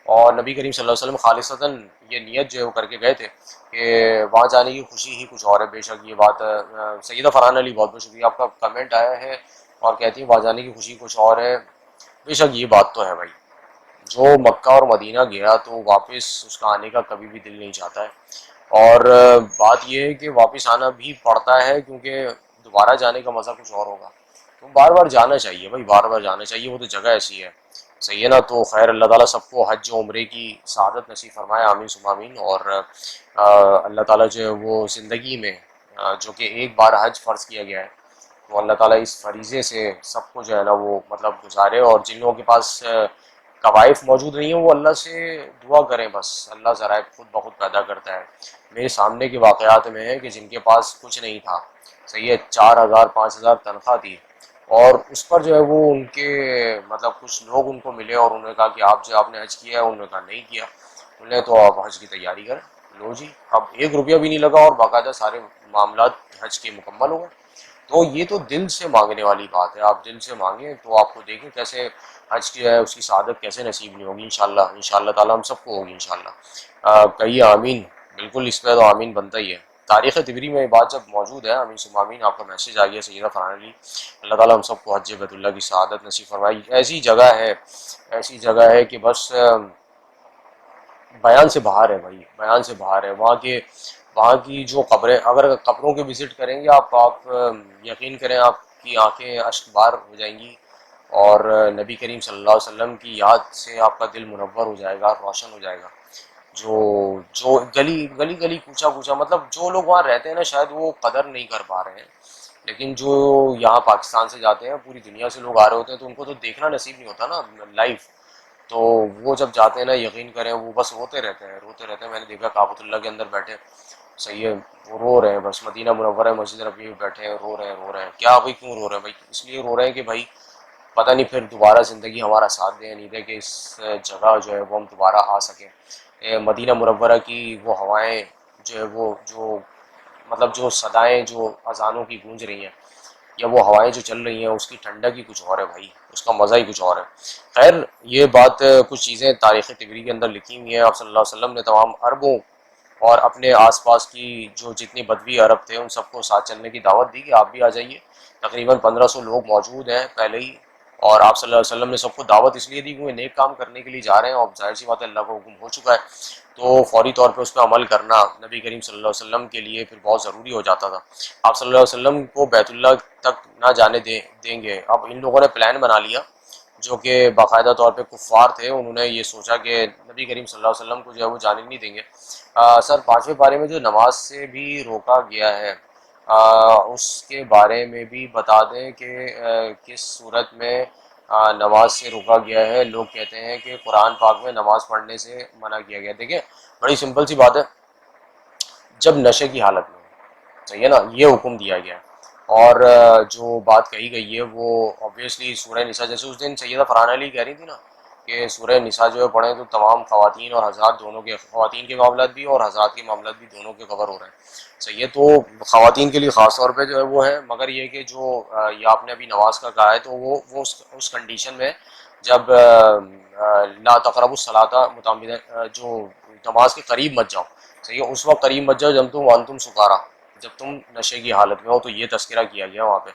اور نبی کریم صلی اللہ علیہ وسلم خالصتاً یہ نیت جو ہے وہ کر کے گئے تھے کہ وہاں جانے کی خوشی ہی کچھ اور ہے۔ بے شک یہ بات سیدہ فرحان علی بہت بہت شکریہ، آپ کا کمنٹ آیا ہے اور کہتی ہیں وہاں جانے کی خوشی کچھ اور ہے۔ بے شک یہ بات تو ہے بھائی، جو مکہ اور مدینہ گیا تو واپس اس کا آنے کا کبھی بھی دل نہیں چاہتا ہے، اور بات یہ ہے کہ واپس آنا بھی پڑتا ہے کیونکہ دوبارہ جانے کا مزہ کچھ اور ہوگا، تو بار بار جانا چاہیے بھائی، بار بار جانا چاہیے، وہ تو جگہ ایسی ہے، صحیح ہے نا۔ تو خیر اللہ تعالیٰ سب کو حج و عمرے کی سعادت نصیب فرمائے، آمین ثم آمین۔ اور اللہ تعالیٰ جو ہے وہ زندگی میں جو کہ ایک بار حج فرض کیا گیا ہے، تو اللہ تعالیٰ اس فریضے سے سب کو جو ہے نا وہ مطلب گزارے، اور جن لوگوں کے پاس قوائف موجود نہیں ہیں وہ اللہ سے دعا کریں، بس اللہ ذرائع خود بخود پیدا کرتا ہے۔ میرے سامنے کے واقعات میں ہے کہ جن کے پاس کچھ نہیں تھا، صحیح ہے، 4000 5000 تنخواہ تھی، اور اس پر جو ہے وہ ان کے مطلب کچھ لوگ ان کو ملے اور انہوں نے کہا کہ آپ نے حج کیا ہے، انہوں نے کہا نہیں کیا، انہوں نے تو آپ حج کی تیاری کریں، لو جی اب 1 روپیہ بھی نہیں لگا اور باقاعدہ سارے معاملات حج کے مکمل ہو گئے۔ تو یہ تو دل سے مانگنے والی بات ہے، آپ دل سے مانگیں تو آپ کو دیکھیں کیسے حج کی ہے اس کی سعادت کیسے نصیب نہیں ہوگی، انشاءاللہ انشاءاللہ تعالیٰ ہم سب کو ہوگی انشاءاللہ۔ کہیے آمین، بالکل اس پہ تو آمین بنتا ہی ہے۔ تاریخ طبری میں یہ بات جب موجود ہے، آمین ثم آمین، آپ کا میسج آ گیا سیدہ فرحان علی، اللہ تعالیٰ ہم سب کو حج بیت اللہ کی سعادت نصیب فرمائی۔ ایسی جگہ ہے کہ بس بیان سے باہر ہے بھائی، بیان سے باہر ہے۔ وہاں کی جو قبریں، اگر قبروں کے وزٹ کریں گے آپ یقین کریں آپ کی آنکھیں اشک بار ہو جائیں گی، اور نبی کریم صلی اللہ علیہ وسلم کی یاد سے آپ کا دل منور ہو جائے گا، روشن ہو جائے گا۔ جو گلی کوچا کوچا، مطلب جو لوگ وہاں رہتے ہیں نا شاید وہ قدر نہیں کر پا رہے ہیں، لیکن جو یہاں پاکستان سے جاتے ہیں، پوری دنیا سے لوگ آ رہے ہوتے ہیں، تو ان کو تو دیکھنا نصیب نہیں ہوتا نا لائف، تو وہ جب جاتے ہیں نا یقین کریں وہ بس روتے رہتے ہیں۔ میں نے دیکھا کعبۃ اللہ کے اندر بیٹھے، صحیح ہے، وہ رو رہے ہیں، بس مدینہ منورہ مسجد نبوی میں بیٹھے ہیں، رو رہے ہیں۔ کیا بھائی کیوں رو رہے ہیں بھائی؟ اس لیے رو رہے ہیں کہ بھائی پتہ نہیں پھر دوبارہ زندگی ہمارا ساتھ دے نہیں دے کہ اس جگہ جو ہے وہ ہم دوبارہ آ سکیں۔ مدینہ منورہ کی وہ ہوائیں جو ہے وہ جو مطلب جو صدائیں جو اذانوں کی گونج رہی ہیں، یا وہ ہوائیں جو چل رہی ہیں، اس کی ٹھنڈک ہی کچھ اور ہے بھائی، اس کا مزہ ہی کچھ اور ہے۔ خیر یہ بات کچھ چیزیں تاریخ طبری کے اندر لکھی ہوئی ہیں۔ آپ صلی اللہ علیہ وسلم نے تمام عربوں اور اپنے آس پاس کی جو جتنی بدوی عرب تھے ان سب کو ساتھ چلنے کی دعوت دی کہ آپ بھی آ جائیے۔ تقریباً 1500 لوگ موجود ہیں پہلے ہی، اور آپ صلی اللہ علیہ وسلم نے سب کو دعوت اس لیے دی کہ وہ نیک کام کرنے کے لیے جا رہے ہیں، اور ظاہر سی بات ہے اللہ کو حکم ہو چکا ہے تو فوری طور پہ اس پہ عمل کرنا نبی کریم صلی اللہ علیہ وسلم کے لیے پھر بہت ضروری ہو جاتا تھا۔ آپ صلی اللہ علیہ وسلم کو بیت اللہ تک نہ جانے دیں گے، اب ان لوگوں نے پلان بنا لیا جو کہ باقاعدہ طور پہ کفار تھے، انہوں نے یہ سوچا کہ نبی کریم صلی اللہ علیہ وسلم کو جو ہے وہ جانے نہیں دیں گے۔ سر 5ویں پارے میں جو نماز سے بھی روکا گیا ہے اس کے بارے میں بھی بتا دیں کہ کس صورت میں نماز سے روکا گیا ہے۔ لوگ کہتے ہیں کہ قرآن پاک میں نماز پڑھنے سے منع کیا گیا۔ دیکھیں بڑی سمپل سی بات ہے، جب نشے کی حالت میں، صحیح ہے نا، یہ حکم دیا گیا ہے، اور جو بات کہی گئی ہے وہ obviously سورہ نساء، جیسے اس دن سیدہ فرحان علی کہہ رہی تھی نا کہ سورہ نساء جو ہے پڑھیں تو تمام خواتین اور حضرات دونوں کے، خواتین کے معاملات بھی اور حضرات کے معاملات بھی دونوں کے کور ہو رہے ہیں، صحیح ہے۔ تو خواتین کے لیے خاص طور پہ جو ہے وہ ہے، مگر یہ کہ جو یہ آپ نے ابھی نماز کا کہا ہے تو وہ اس کنڈیشن میں جب لا تقربوا الصلاۃ متعمدہ، جو نماز کے قریب مت جاؤ، صحیح ہے، اس وقت قریب مت جاؤ جب تم وانتم سکارا، جب تم نشے کی حالت میں ہو، تو یہ تذکرہ کیا گیا وہاں پہ۔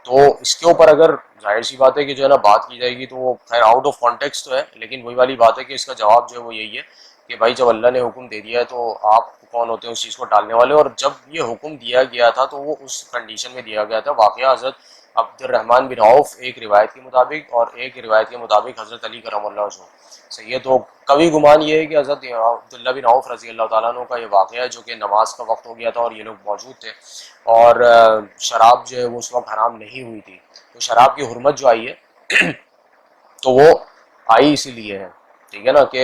تو اس کے اوپر اگر ظاہر سی بات ہے کہ جو ہے نا بات کی جائے گی تو وہ خیر آؤٹ آف کانٹیکسٹ تو ہے، لیکن وہی والی بات ہے کہ اس کا جواب جو ہے وہ یہی ہے کہ بھائی جب اللہ نے حکم دے دیا ہے تو آپ کون ہوتے ہیں اس چیز کو ٹالنے والے. اور جب یہ حکم دیا گیا تھا تو وہ اس کنڈیشن میں دیا گیا تھا. واقعہ حضرت عبد الرحمن بن عوف ایک روایت کے مطابق، اور ایک روایت کے مطابق حضرت علی کرم اللہ وجہہ. صحیح ہے. تو کبھی گمان یہ ہے کہ حضرت عبداللہ بن عوف رضی اللہ تعالیٰ عنہ کا یہ واقعہ ہے جو کہ نماز کا وقت ہو گیا تھا اور یہ لوگ موجود تھے، اور شراب جو ہے وہ اس وقت حرام نہیں ہوئی تھی. تو شراب کی حرمت جو آئی ہے تو وہ آئی اسی لیے ہے، ٹھیک ہے نا، کہ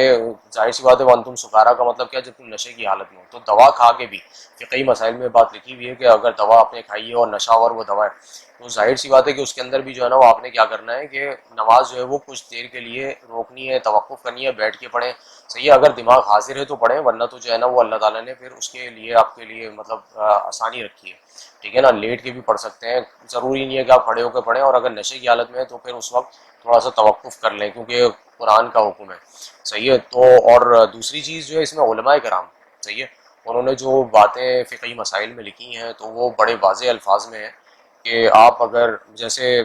ظاہر سی بات ہے وان تم سکارا کا مطلب کیا، جب تم نشے کی حالت میں ہو. تو دوا کھا کے بھی فقہی مسائل میں بات لکھی ہوئی ہے کہ اگر دوا آپ نے کھائی ہے اور نشہ اور وہ دوا ہے تو ظاہر سی بات ہے کہ اس کے اندر بھی جو ہے نا وہ آپ نے کیا کرنا ہے کہ نماز جو ہے وہ کچھ دیر کے لیے روکنی ہے، توقف کرنی ہے، بیٹھ کے پڑھیں. صحیح ہے. اگر دماغ حاضر ہے تو پڑھیں، ورنہ تو جو ہے نا وہ اللہ تعالیٰ نے پھر اس کے لیے آپ کے لیے مطلب آسانی رکھی ہے، ٹھیک ہے نا. لیٹ کے بھی پڑھ سکتے ہیں، ضروری نہیں ہے کہ آپ کھڑے ہو کے پڑھیں. اور اگر نشے کی حالت میں ہے تو پھر اس وقت تھوڑا سا توقف کر لیں کیونکہ قرآن کا حکم ہے. صحیح ہے. تو اور دوسری چیز جو ہے اس میں علماء کرام، صحیح ہے، انہوں نے جو باتیں فقہی مسائل میں لکھی ہیں تو وہ بڑے واضح الفاظ میں ہیں کہ آپ اگر جیسے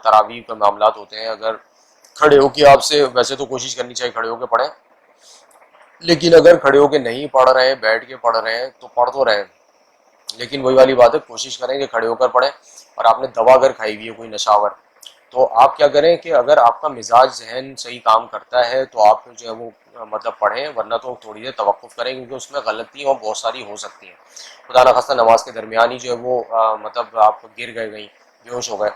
تراویح کے معاملات ہوتے ہیں، اگر کھڑے ہو کے آپ سے، ویسے تو کوشش کرنی چاہیے کھڑے ہو کے پڑھیں، لیکن اگر کھڑے ہو کے نہیں پڑھ رہے ہیں، بیٹھ کے پڑھ رہے ہیں تو پڑھ تو رہے ہیں، لیکن وہی والی بات ہے کوشش کریں کہ کھڑے ہو کر پڑھیں. اور آپ نے دوا اگر کھائی ہوئی ہے کوئی نشاور، تو آپ کیا کریں کہ اگر آپ کا مزاج ذہن صحیح کام کرتا ہے تو آپ جو ہے وہ مطلب پڑھیں، ورنہ تو تھوڑی دیر توقف کریں کیونکہ اس میں غلطیاں بہت ساری ہو سکتی ہیں. خدا نخواستہ نماز کے درمیان ہی جو ہے وہ مطلب آپ گر گئے، گئیں بے ہوش ہو گئے،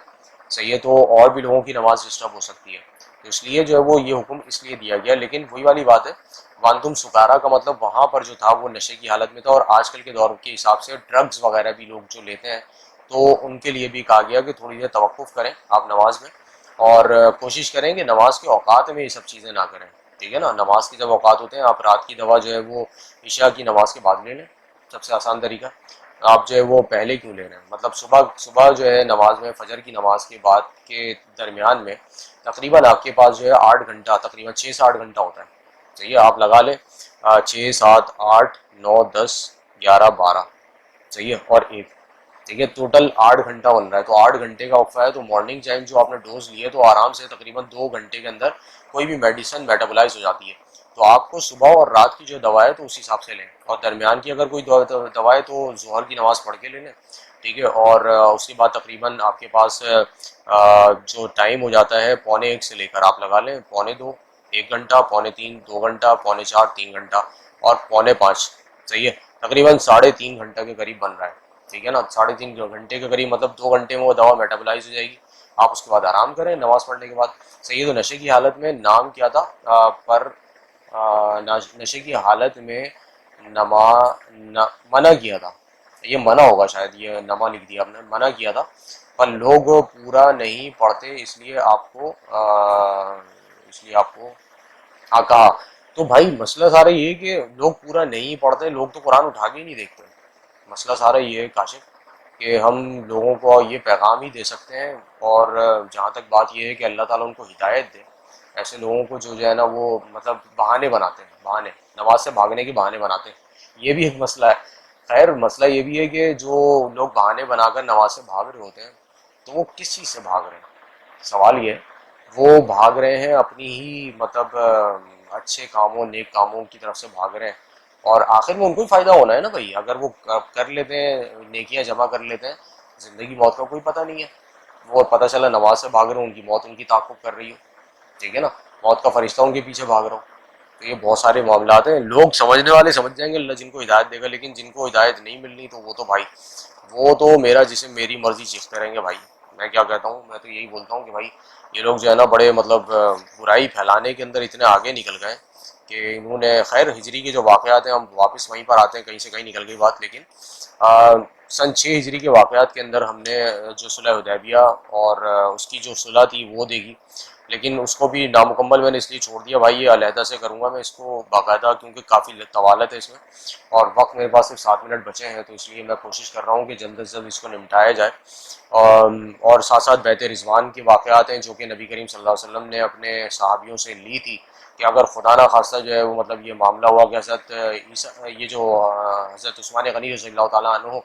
صحیح ہے، تو اور بھی لوگوں کی نماز ڈسٹرب ہو سکتی ہے. تو اس لیے جو ہے وہ یہ حکم اس لیے دیا گیا. لیکن وہی والی بات ہے وانتم سکارا کا مطلب وہاں پر جو تھا وہ نشے کی حالت میں تھا. اور آج کل کے دور کے حساب سے ڈرگز وغیرہ بھی لوگ جو لیتے ہیں تو ان کے لیے بھی کہا گیا کہ تھوڑی دیر توقف کریں آپ نماز میں، اور کوشش کریں کہ نماز کے اوقات میں یہ سب چیزیں نہ کریں، ٹھیک ہے نا. نماز کے جب اوقات ہوتے ہیں آپ رات کی دوا جو ہے وہ عشاء کی نماز کے بعد لے لیں، سب سے آسان طریقہ. آپ جو ہے وہ پہلے کیوں لے رہے ہیں، مطلب صبح جو ہے نماز میں، فجر کی نماز کے بعد کے درمیان میں تقریباً آپ کے پاس جو ہے 8 گھنٹہ، تقریباً 6 سے 8 گھنٹہ ہوتا ہے. صحیح ہے. آپ لگا لیں 6 7 8 9 10 11 12، صحیح ہے، اور 1، ٹھیک ہے، ٹوٹل 8 گھنٹہ بن رہا ہے. تو 8 گھنٹے کا وقفہ ہے. تو مارننگ ٹائم جو آپ نے ڈوز لی ہے تو آرام سے تقریباً 2 گھنٹے کے اندر کوئی بھی میڈیسن میٹابلائز ہو جاتی ہے. تو آپ کو صبح اور رات کی جو دوا ہے تو اس حساب سے لیں، اور درمیان کی اگر کوئی دوا ہے تو ظہر کی نماز پڑھ کے لے لیں، ٹھیک ہے. اور اس کے بعد تقریباً آپ کے پاس جو ٹائم ہو جاتا ہے 1:45 سے لے کر آپ لگا لیں 2:45، 1 گھنٹہ، 3:45 2 گھنٹہ، 4:45 3 گھنٹہ، اور 4:45، صحیح ہے، تقریباً 3.5 گھنٹہ کے قریب بن رہا ہے، ٹھیک ہے نا. 3.5 گھنٹے کے قریب مطلب 2 گھنٹے میں وہ دوا میٹابلائز ہو جائے گی. آپ اس کے بعد آرام کریں نماز پڑھنے کے بعد. صحیح ہے. تو نشے کی حالت میں نام کیا تھا پر نشے کی حالت میں منع کیا تھا، یہ منع ہوگا شاید، یہ نما لکھ دیا آپ نے، منع کیا تھا، پر لوگ پورا نہیں پڑھتے اس لیے آپ کو ہاں کہا. تو بھائی مسئلہ سارا یہ ہے کہ لوگ پورا نہیں پڑھتے، لوگ تو قرآن اٹھا کے ہی نہیں دیکھتے. مسئلہ سارا یہ ہے کاشف کہ ہم لوگوں کو یہ پیغام ہی دے سکتے ہیں، اور جہاں تک بات یہ ہے کہ اللہ تعالیٰ ان کو ہدایت دے ایسے لوگوں کو جو ہے نا وہ مطلب بہانے بناتے ہیں، بہانے نماز سے بھاگنے کے بہانے بناتے ہیں. یہ بھی ایک مسئلہ ہے. خیر مسئلہ یہ بھی ہے کہ جو لوگ بہانے بنا کر نماز سے بھاگ رہے ہوتے ہیں تو وہ کس چیز سے بھاگ رہے ہیں، سوال یہ ہے. وہ بھاگ رہے ہیں اپنی ہی مطلب اچھے کاموں، نیک کاموں کی طرف سے بھاگ رہے ہیں، اور آخر میں ان کو ہی فائدہ ہونا ہے نا بھائی. اگر وہ کر لیتے ہیں، نیکیاں جمع کر لیتے ہیں، زندگی موت کا کوئی پتہ نہیں ہے. وہ پتہ چلا نماز سے بھاگ رہے ہیں، ان کی موت ان کی تعاقب کر رہی ہو، ٹھیک ہے نا، موت کا فرشتہ ان کے پیچھے بھاگ رہا ہو. تو یہ بہت سارے معاملات ہیں. لوگ سمجھنے والے سمجھ جائیں گے، اللہ جن کو ہدایت دے گا، لیکن جن کو ہدایت نہیں ملنی تو وہ تو بھائی وہ تو میرا جسے میری مرضی چیختے رہیں گے بھائی. میں کیا کہتا ہوں، میں تو یہی بولتا ہوں کہ بھائی یہ لوگ جو ہے نا بڑے مطلب برائی پھیلانے کے اندر اتنے آگے نکل گئے کہ انہوں نے، خیر ہجری کے جو واقعات ہیں ہم واپس وہیں پر آتے ہیں، کہیں سے کہیں نکل گئی بات، لیکن سن 6 ہجری کے واقعات کے اندر ہم نے جو صلح حدیبیہ اور اس کی جو صلح تھی وہ دیکھی، لیکن اس کو بھی نامکمل میں نے اس لیے چھوڑ دیا بھائی. یہ علیحدہ سے کروں گا میں اس کو باقاعدہ، کیونکہ کافی طوالت ہے اس میں، اور وقت میرے پاس صرف 7 منٹ بچے ہیں، تو اس لیے میں کوشش کر رہا ہوں کہ جلد از جلد اس کو نمٹایا جائے. اور ساتھ ساتھ بیعت رضوان کے واقعات ہیں جو کہ نبی کریم صلی اللہ علیہ وسلم نے اپنے صحابیوں سے لی تھی، کہ اگر خدا نہ خواستہ جو ہے وہ مطلب یہ معاملہ ہوا کہ حضرت یہ جو حضرت عثمان غنی رضی اللہ تعالیٰ عنہ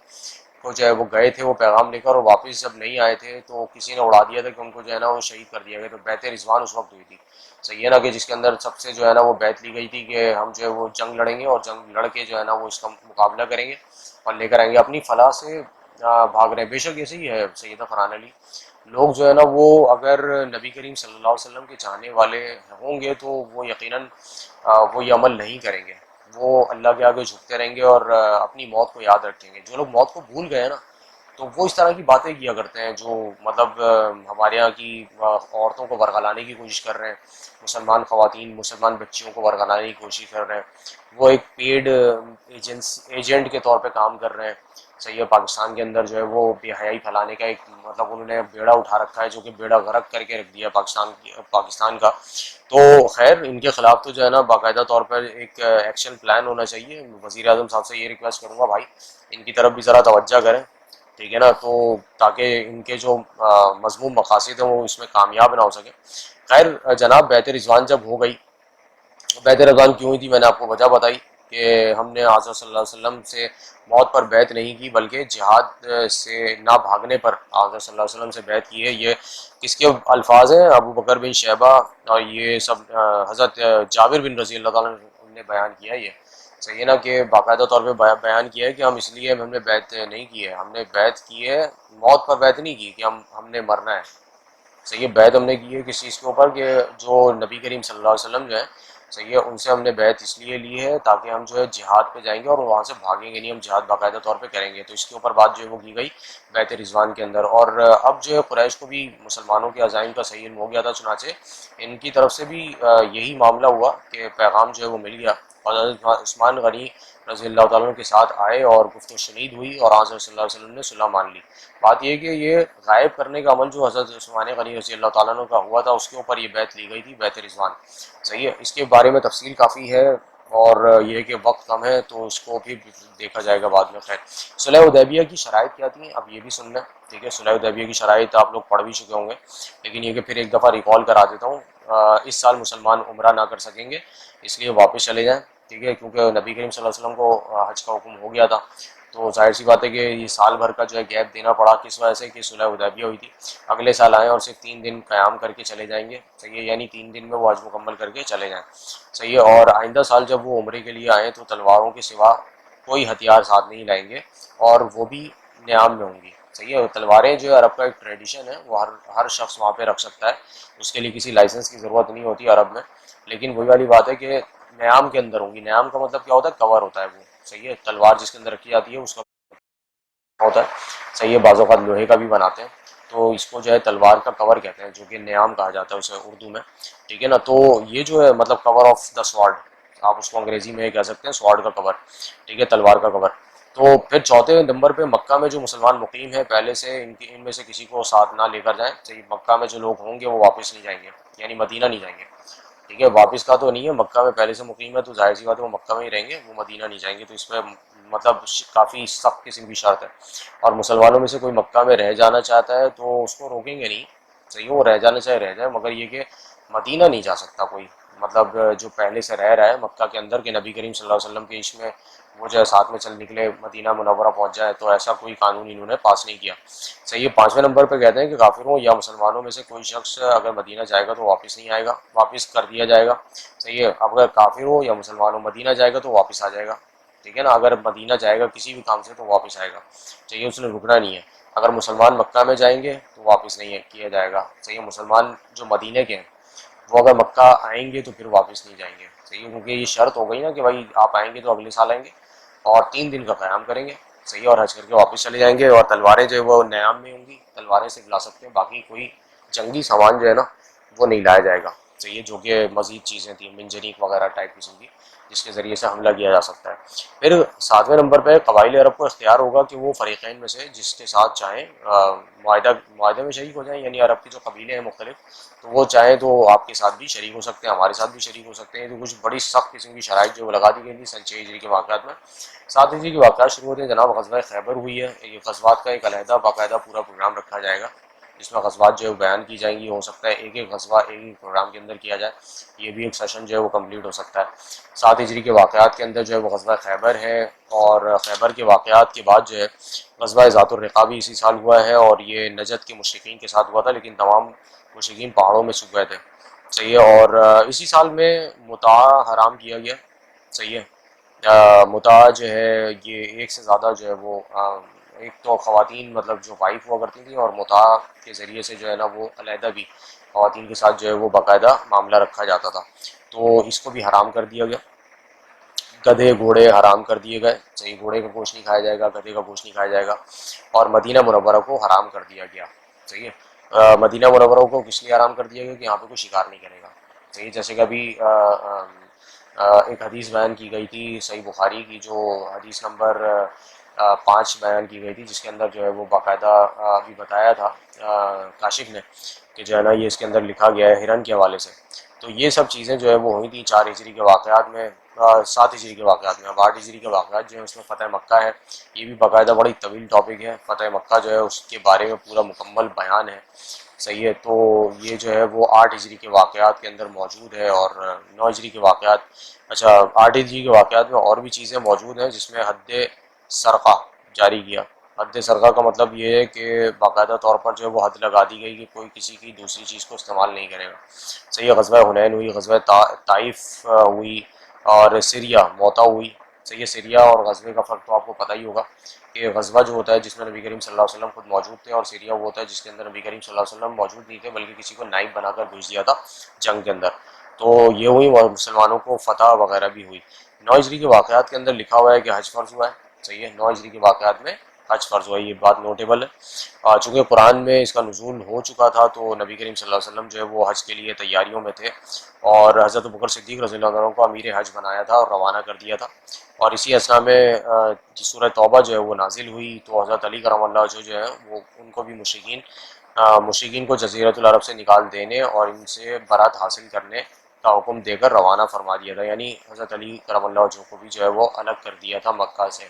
کو جو ہے وہ گئے تھے وہ پیغام لے کر، اور واپس جب نہیں آئے تھے تو کسی نے اڑا دیا تھا کہ ان کو جو ہے نا وہ شہید کر دیا گیا. تو بیعت رضوان اس وقت ہوئی تھی، صحیح ہے نا، کہ جس کے اندر سب سے جو ہے نا وہ بیعت لی گئی تھی کہ ہم جو ہے وہ جنگ لڑیں گے، اور جنگ لڑ کے جو ہے نا وہ اس کا مقابلہ کریں گے اور لے کر آئیں گے. اپنی فلاح سے بھاگ رہے ہیں. بے شک ایسے ہی ہے سیدہ فرحان علی، لوگ جو ہے نا وہ اگر نبی کریم صلی اللہ علیہ وسلم کے چاہنے والے ہوں گے تو وہ یقیناً وہ یہ عمل نہیں کریں گے، وہ اللہ کے آگے جھکتے رہیں گے اور اپنی موت کو یاد رکھیں گے. جو لوگ موت کو بھول گئے نا تو وہ اس طرح کی باتیں کیا کرتے ہیں جو مطلب ہمارے یہاں کی عورتوں کو ورغلانے کی کوشش کر رہے ہیں، مسلمان خواتین مسلمان بچیوں کو ورغلانے کی کوشش کر رہے ہیں، وہ ایک پیڈ ایجنٹ کے طور پہ کام کر رہے ہیں. صحیح ہے، پاکستان کے اندر جو ہے وہ بے حیائی پھیلانے کا ایک مطلب انہوں نے بیڑا اٹھا رکھا ہے جو کہ بیڑا غرق کر کے رکھ دیا پاکستان کا. تو خیر ان کے خلاف تو جو ہے نا باقاعدہ طور پر ایک ایکشن پلان ہونا چاہیے. وزیر اعظم صاحب سے یہ ریکویسٹ کروں گا بھائی ان کی طرف بھی ذرا توجہ کریں، ٹھیک ہے نا، تو تاکہ ان کے جو مضمون مقاصد ہیں وہ اس میں کامیاب نہ ہو سکے. خیر جناب، بیعت رضوان جب ہو گئی، بیعت رضوان کیوں ہوئی تھی میں نے آپ کو وجہ بتائی کہ ہم نے حضرت صلی اللہ علیہ وسلم سے موت پر بیعت نہیں کی بلکہ جہاد سے نہ بھاگنے پر حضرت صلی اللہ علیہ وسلم سے بیعت کی ہے. یہ کس کے الفاظ ہیں؟ ابو بکر بن شیبہ اور یہ سب حضرت جابر بن رضی اللہ تعالیٰ نے بیان کیا ہے. یہ صحیح ہے نا کہ باقاعدہ طور پہ بیان کیا ہے کہ ہم اس لیے ہم نے بیعت نہیں کی ہے، ہم نے بیعت کی ہے موت پر بیعت نہیں کی کہ ہم نے مرنا ہے. صحیح ہے، بیعت ہم نے کی ہے کس چیز کے اوپر کہ جو نبی کریم صلی اللہ علیہ وسلم جو ہے صحیح ہے ان سے ہم نے بیعت اس لیے لی ہے تاکہ ہم جو ہے جہاد پہ جائیں گے اور وہاں سے بھاگیں گے نہیں، ہم جہاد باقاعدہ طور پہ کریں گے. تو اس کے اوپر بات جو ہے وہ کی گئی بیعت رضوان کے اندر. اور اب جو ہے قریش کو بھی مسلمانوں کے عزائم کا صحیح علم ہو گیا تھا، چنانچہ ان کی طرف سے بھی یہی معاملہ ہوا کہ پیغام جو ہے وہ مل گیا اور حضرت عثمان غنی رضی اللہ تعالیٰ عنہ کے ساتھ آئے اور گفت و شنید ہوئی اور حضرت صلی اللہ علیہ وسلم نے صلح مان لی. بات یہ کہ یہ غائب کرنے کا عمل جو حضرت عثمان غنی رضی اللہ تعالیٰ عنہ کا ہوا تھا اس کے اوپر یہ بیعت لی گئی تھی، بیعت رضوان. صحیح ہے، اس کے بارے میں تفصیل کافی ہے اور یہ کہ وقت کم ہے تو اس کو بھی دیکھا جائے گا بعد میں. خیر صلح حدیبیہ کی شرائط کیا تھیں اب یہ بھی سن لیں، ٹھیک ہے. صلح حدیبیہ کی شرائط آپ لوگ پڑھ بھی چکے ہوں گے لیکن یہ کہ پھر ایک دفعہ ریکال کرا دیتا ہوں. اس سال مسلمان عمرہ نہ کر سکیں گے اس لیے واپس چلے جائیں، ٹھیک ہے، کیونکہ نبی کریم صلی اللہ علیہ وسلم کو حج کا حکم ہو گیا تھا تو ظاہر سی بات ہے کہ یہ سال بھر کا جو ہے گیپ دینا پڑا کس وجہ سے کہ صلح حدیبیہ ہوئی تھی. اگلے سال آئیں اور صرف 3 دن قیام کر کے چلے جائیں گے، صحیح ہے، یعنی 3 دن میں وہ حج مکمل کر کے چلے جائیں، صحیح ہے. اور آئندہ سال جب وہ عمرے کے لیے آئیں تو تلواروں کے سوا کوئی ہتھیار ساتھ نہیں لائیں گے اور وہ بھی نیام میں ہوں گی، صحیح ہے. تلواریں جو ہے عرب کا ایک ٹریڈیشن ہے، وہ ہر شخص وہاں پہ رکھ سکتا ہے، اس کے لیے کسی لائسنس کی ضرورت نہیں ہوتی عرب میں. لیکن وہی والی بات ہے کہ نیام کے اندر ہوں گی. نیام کا مطلب کیا ہوتا ہے؟ کور ہوتا ہے وہ، صحیح ہے. تلوار جس کے اندر رکھی جاتی ہے اس کا ہوتا ہے، صحیح ہے، بعض اوقات لوہے کا بھی بناتے ہیں تو اس کو جو ہے تلوار کا کور کہتے ہیں جو کہ نیام کہا جاتا ہے اسے اردو میں، ٹھیک ہے نا. تو یہ جو ہے مطلب کور آف دا سوارڈ آپ اس کو انگریزی میں کہہ سکتے ہیں، سوارڈ کا کور، ٹھیک ہے، تلوار کا کور. تو پھر چوتھے نمبر پہ مکہ میں جو مسلمان مقیم ہیں پہلے سے ان میں سے کسی کو ساتھ نہ لے کر جائیں، صحیح. مکہ میں جو لوگ ہوں گے وہ واپس نہیں جائیں گے، یعنی مدینہ نہیں جائیں گے، ٹھیک ہے. واپس کا تو نہیں ہے، مکہ میں پہلے سے مقیم ہے تو ظاہر سی بات ہے وہ مکہ میں ہی رہیں گے، وہ مدینہ نہیں جائیں گے. تو اس میں مطلب کافی سخت قسم کی شرط ہے. اور مسلمانوں میں سے کوئی مکہ میں رہ جانا چاہتا ہے تو اس کو روکیں گے نہیں، صحیح، وہ رہ جانا چاہے رہ جائے، مگر یہ کہ مدینہ نہیں جا سکتا کوئی، مطلب جو پہلے سے رہ رہا ہے مکہ کے اندر کہ نبی کریم صلی اللہ علیہ وسلم کے عشق میں وہ جو ہے ساتھ میں چل نکلے مدینہ منورہ پہنچ جائے، تو ایسا کوئی قانون انہوں نے پاس نہیں کیا، صحیح ہے. 5ویں نمبر پہ کہتے ہیں کہ کافروں یا مسلمانوں میں سے کوئی شخص اگر مدینہ جائے گا تو واپس نہیں آئے گا، واپس کر دیا جائے گا، صحیح ہے. اگر کافر ہو یا مسلمان ہو مدینہ جائے گا تو واپس آ جائے گا، ٹھیک ہے نا. اگر مدینہ جائے گا کسی بھی کام سے تو واپس آئے گا، چاہیے، اس نے رکنا نہیں ہے. اگر مسلمان مکہ میں جائیں گے تو واپس نہیں کیا جائے گا، صحیح ہے. مسلمان جو مدینہ کے ہیں وہ اگر مکہ آئیں گے تو پھر واپس نہیں جائیں گے، صحیح ہے، کیونکہ یہ شرط ہو گئی نا کہ بھائی آپ آئیں گے تو اگلے سال آئیں گے اور 3 دن کا قیام کریں گے، صحیح ہے، اور حج کر کے واپس چلے جائیں گے. اور تلواریں جو ہے وہ نیام میں ہوں گی، تلواریں صرف لا سکتے ہیں، باقی کوئی جنگی سامان جو ہے نا وہ نہیں لایا جائے گا، صحیح ہے، جو کہ مزید چیزیں تھیں منجنیق وغیرہ ٹائپ قسم کی جس کے ذریعے سے حملہ کیا جا سکتا ہے. پھر 7ویں نمبر پہ قبائل عرب کو اختیار ہوگا کہ وہ فریقین میں سے جس کے ساتھ چاہیں معاہدے میں شریک ہو جائیں، یعنی عرب کے جو قبیلے ہیں مختلف تو وہ چاہیں تو آپ کے ساتھ بھی شریک ہو سکتے ہیں، ہمارے ساتھ بھی شریک ہو سکتے ہیں. تو کچھ بڑی سخت قسم کی شرائط جو لگا دی گئی تھی سن 6 ہجری کے واقعات میں. 7 ہجری کے واقعات شروع ہوتے ہیں جناب غزوہ خیبر ہوئی ہے. یہ غزوات کا ایک علیحدہ باقاعدہ پورا پروگرام رکھا جائے گا جس میں غزوات جو ہے بیان کی جائیں گی. ہو سکتا ہے ایک ایک غزوہ ایک ایک پروگرام کے اندر کیا جائے, یہ بھی ایک سیشن جو ہے وہ کمپلیٹ ہو سکتا ہے. 7 ہجری کے واقعات کے اندر جو ہے وہ غزوہ خیبر ہے, اور خیبر کے واقعات کے بعد جو ہے غزوہ ذات الرقاع بھی اسی سال ہوا ہے, اور یہ نجد کے مشرکین کے ساتھ ہوا تھا, لیکن تمام مشرکین پہاڑوں میں چھپ گئے تھے. صحیح ہے. اور اسی سال میں متاع حرام کیا گیا. صحیح ہے. متاع جو ہے یہ ایک سے زیادہ جو ہے وہ ایک تو خواتین مطلب جو وائف ہوا کرتی تھیں, اور متاع کے ذریعے سے جو ہے نا وہ علیحدہ بھی خواتین کے ساتھ جو ہے وہ باقاعدہ معاملہ رکھا جاتا تھا, تو اس کو بھی حرام کر دیا گیا. گدھے گھوڑے حرام کر دیے گئے. صحیح, گھوڑے کا گوشت نہیں کھایا جائے گا, گدھے کا گوشت نہیں کھایا جائے گا. اور مدینہ منورہ کو حرام کر دیا گیا. صحیح ہے. مدینہ منورہ کو کس لیے حرام کر دیا گیا کہ یہاں پہ کوئی شکار نہیں کرے گا. صحیح, جیسے کہ ابھی ایک حدیث بیان کی گئی تھی صحیح بخاری کی, جو حدیث نمبر 5 بیان کی گئی تھی, جس کے اندر جو ہے وہ باقاعدہ ابھی بتایا تھا کاشف نے کہ جو ہے نا یہ اس کے اندر لکھا گیا ہے ہرن کے حوالے سے. تو یہ سب چیزیں جو ہے وہ ہوئی تھیں 4 ہجری کے واقعات میں, 7 ہجری کے واقعات میں. اب 8 ہجری کے واقعات جو ہیں اس میں فتح مکہ ہے. یہ بھی باقاعدہ بڑی طویل ٹاپک ہے. فتح مکہ جو ہے اس کے بارے میں پورا مکمل بیان ہے. صحیح ہے. تو یہ جو ہے وہ 8 ہجری کے واقعات کے اندر موجود ہے, اور 9 ہجری کے واقعات, اچھا 8 ہجری کے واقعات میں اور بھی چیزیں موجود ہیں, جس میں حد سرقہ جاری کیا. حد سرقہ کا مطلب یہ ہے کہ باقاعدہ طور پر جو ہے وہ حد لگا دی گئی کہ کوئی کسی کی دوسری چیز کو استعمال نہیں کرے گا. صحیح ہے. غزوہ حنین ہوئی, غزوہ طائف ہوئی, اور سیریا موتا ہوئی. صحیح ہے. سیریا اور غزوے کا فرق تو آپ کو پتہ ہی ہوگا کہ غزوہ جو ہوتا ہے جس میں نبی کریم صلی اللہ علیہ وسلم خود موجود تھے, اور سیریا وہ ہوتا ہے جس کے اندر نبی کریم صلی اللہ علیہ وسلم موجود نہیں تھے بلکہ کسی کو نائب بنا کر بھیج دیا تھا جنگ کے اندر. تو یہ ہوئی, اور مسلمانوں کو فتح وغیرہ بھی ہوئی. 9 ہجری کے واقعات کے اندر لکھا ہوا ہے کہ حج فرض ہوا ہے. صحیح ہے. 9 ہجری کے واقعات میں حج فرض ہوا ہے, یہ بات نوٹیبل ہے. چونکہ قرآن میں اس کا نزول ہو چکا تھا, تو نبی کریم صلی اللہ علیہ وسلم جو ہے وہ حج کے لیے تیاریوں میں تھے, اور حضرت ابوبکر صدیق رضی اللہ عنہ کو امیر حج بنایا تھا اور روانہ کر دیا تھا. اور اسی اثنا میں سورہ توبہ جو ہے وہ نازل ہوئی, تو حضرت علی کرم اللہ جو ہے وہ ان کو بھی مشرکین کو جزیرۃ العرب سے نکال دینے اور ان سے برات حاصل کرنے کا حکم دے کر روانہ فرما دیا تھا. یعنی حضرت علی کرم اللہ وجہ کو بھی جو ہے وہ الگ کر دیا تھا مکہ سے.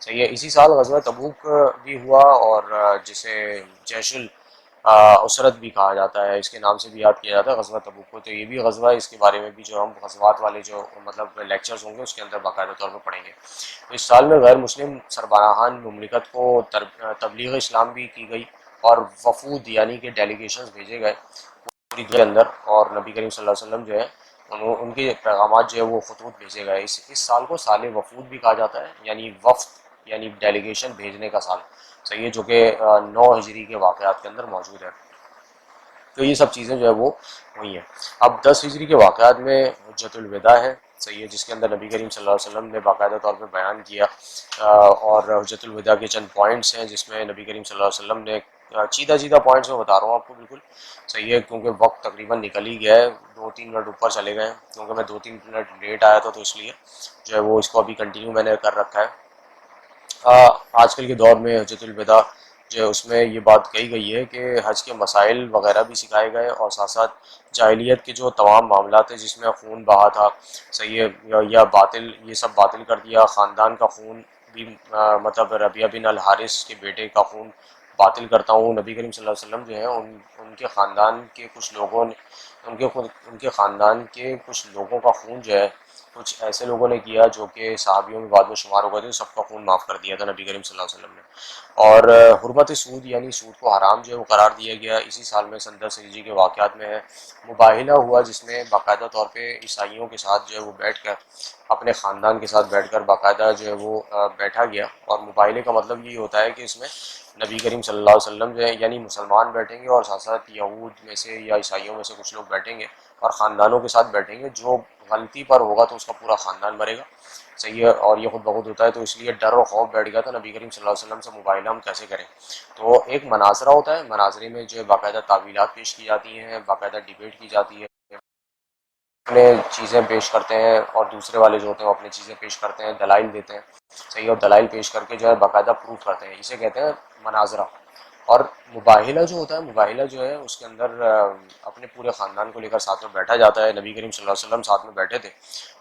صحیح ہے. اسی سال غزوہ تبوک بھی ہوا, اور جسے جیش الاسرت بھی کہا جاتا ہے, اس کے نام سے بھی یاد کیا جاتا ہے غزوہ تبوک کو. تو یہ بھی غزوہ ہے, اس کے بارے میں بھی جو ہم غزوات والے جو مطلب لیکچرز ہوں گے اس کے اندر باقاعدہ طور پر پڑھیں گے. تو اس سال میں غیر مسلم سربراہان مملکت کو تبلیغ اسلام بھی کی گئی, اور وفود یعنی کہ ڈیلیگیشنز بھیجے گئے پوری دنیا کے اندر, اور نبی کریم صلی اللہ علیہ وسلم جو ہے ان کے پیغامات جو ہے وہ خطوط بھیجے گئے. اس سال کو سال وفود بھی کہا جاتا ہے, یعنی وفد یعنی ڈیلیگیشن بھیجنے کا سال. صحیح ہے. جو کہ 9 ہجری کے واقعات کے اندر موجود ہے. تو یہ سب چیزیں جو ہے وہ ہوئی ہیں. اب 10 ہجری کے واقعات میں حجۃ الوداع ہے. صحیح ہے. جس کے اندر نبی کریم صلی اللہ علیہ وسلم نے باقاعدہ طور پہ بیان کیا, اور حجۃ الوداع کے چند پوائنٹس ہیں جس میں نبی کریم صلی اللہ علیہ وسلم نے چیدہ پوائنٹس میں بتا رہا ہوں آپ کو بالکل. صحیح ہے. کیونکہ وقت تقریباً نکل ہی گیا ہے, 2-3 منٹ اوپر چلے گئے ہیں, کیونکہ میں 2-3 منٹ لیٹ آیا تھا, تو اس لیے جو ہے وہ اس کو ابھی کنٹینیو میں نے کر رکھا ہے. آج کل کے دور میں حجۃ الوداع جو ہے اس میں یہ بات کہی گئی ہے کہ حج کے مسائل وغیرہ بھی سکھائے گئے, اور ساتھ ساتھ جاہلیت کے جو تمام معاملات ہیں جس میں خون بہا تھا, صحیح ہے, یا باطل, یہ سب باطل کر دیا. خاندان کا خون بھی مطلب ربیعہ بن الحارث کے بیٹے کا خون باطل کرتا ہوں. نبی کریم صلی اللہ علیہ وسلم جو ہے ان کے خاندان کے کچھ لوگوں نے ان کے خاندان کے کچھ لوگوں کا خون جو ہے کچھ ایسے لوگوں نے کیا جو کہ صحابیوں میں بعد میں شمار ہو گئے تھے, سب کا خون معاف کر دیا تھا نبی کریم صلی اللہ علیہ وسلم نے. اور حرمت سود یعنی سود کو حرام جو ہے وہ قرار دیا گیا. اسی سال میں سن 10 ہجری کے واقعات میں ہے. مباہلہ ہوا, جس میں باقاعدہ طور پہ عیسائیوں کے ساتھ جو ہے وہ بیٹھ کر اپنے خاندان کے ساتھ بیٹھ کر باقاعدہ جو ہے وہ بیٹھا گیا. اور مباہلے کا مطلب یہ ہوتا ہے کہ اس میں نبی کریم صلی اللہ علیہ وسلم جو ہے یعنی مسلمان بیٹھیں گے, اور ساتھ ساتھ یہود میں سے یا عیسائیوں میں سے کچھ لوگ بیٹھیں گے, اور خاندانوں کے ساتھ بیٹھیں گے. جو غلطی پر ہوگا تو اس کا پورا خاندان مرے گا. صحیح ہے. اور یہ خود بخود ہوتا ہے, تو اس لیے ڈر و خوف بیٹھ گیا تھا نبی کریم صلی اللہ علیہ وسلم سے مباہلہ ہم کیسے کریں. تو ایک مناظرہ ہوتا ہے, مناظرے میں جو ہے باقاعدہ تعویلات پیش کی جاتی ہیں, باقاعدہ ڈیبیٹ کی جاتی ہے, اپنے چیزیں پیش کرتے ہیں, اور دوسرے والے جو ہوتے ہیں وہ اپنی چیزیں پیش کرتے ہیں, دلائل دیتے ہیں. صحیح ہے. اور دلائل پیش کر کے جو ہے باقاعدہ پروف کرتے ہیں, اسے کہتے ہیں مناظرہ. اور مباہلہ جو ہوتا ہے, مباہلہ جو ہے اس کے اندر اپنے پورے خاندان کو لے کر ساتھ میں بیٹھا جاتا ہے. نبی کریم صلی اللہ علیہ وسلم ساتھ میں بیٹھے تھے.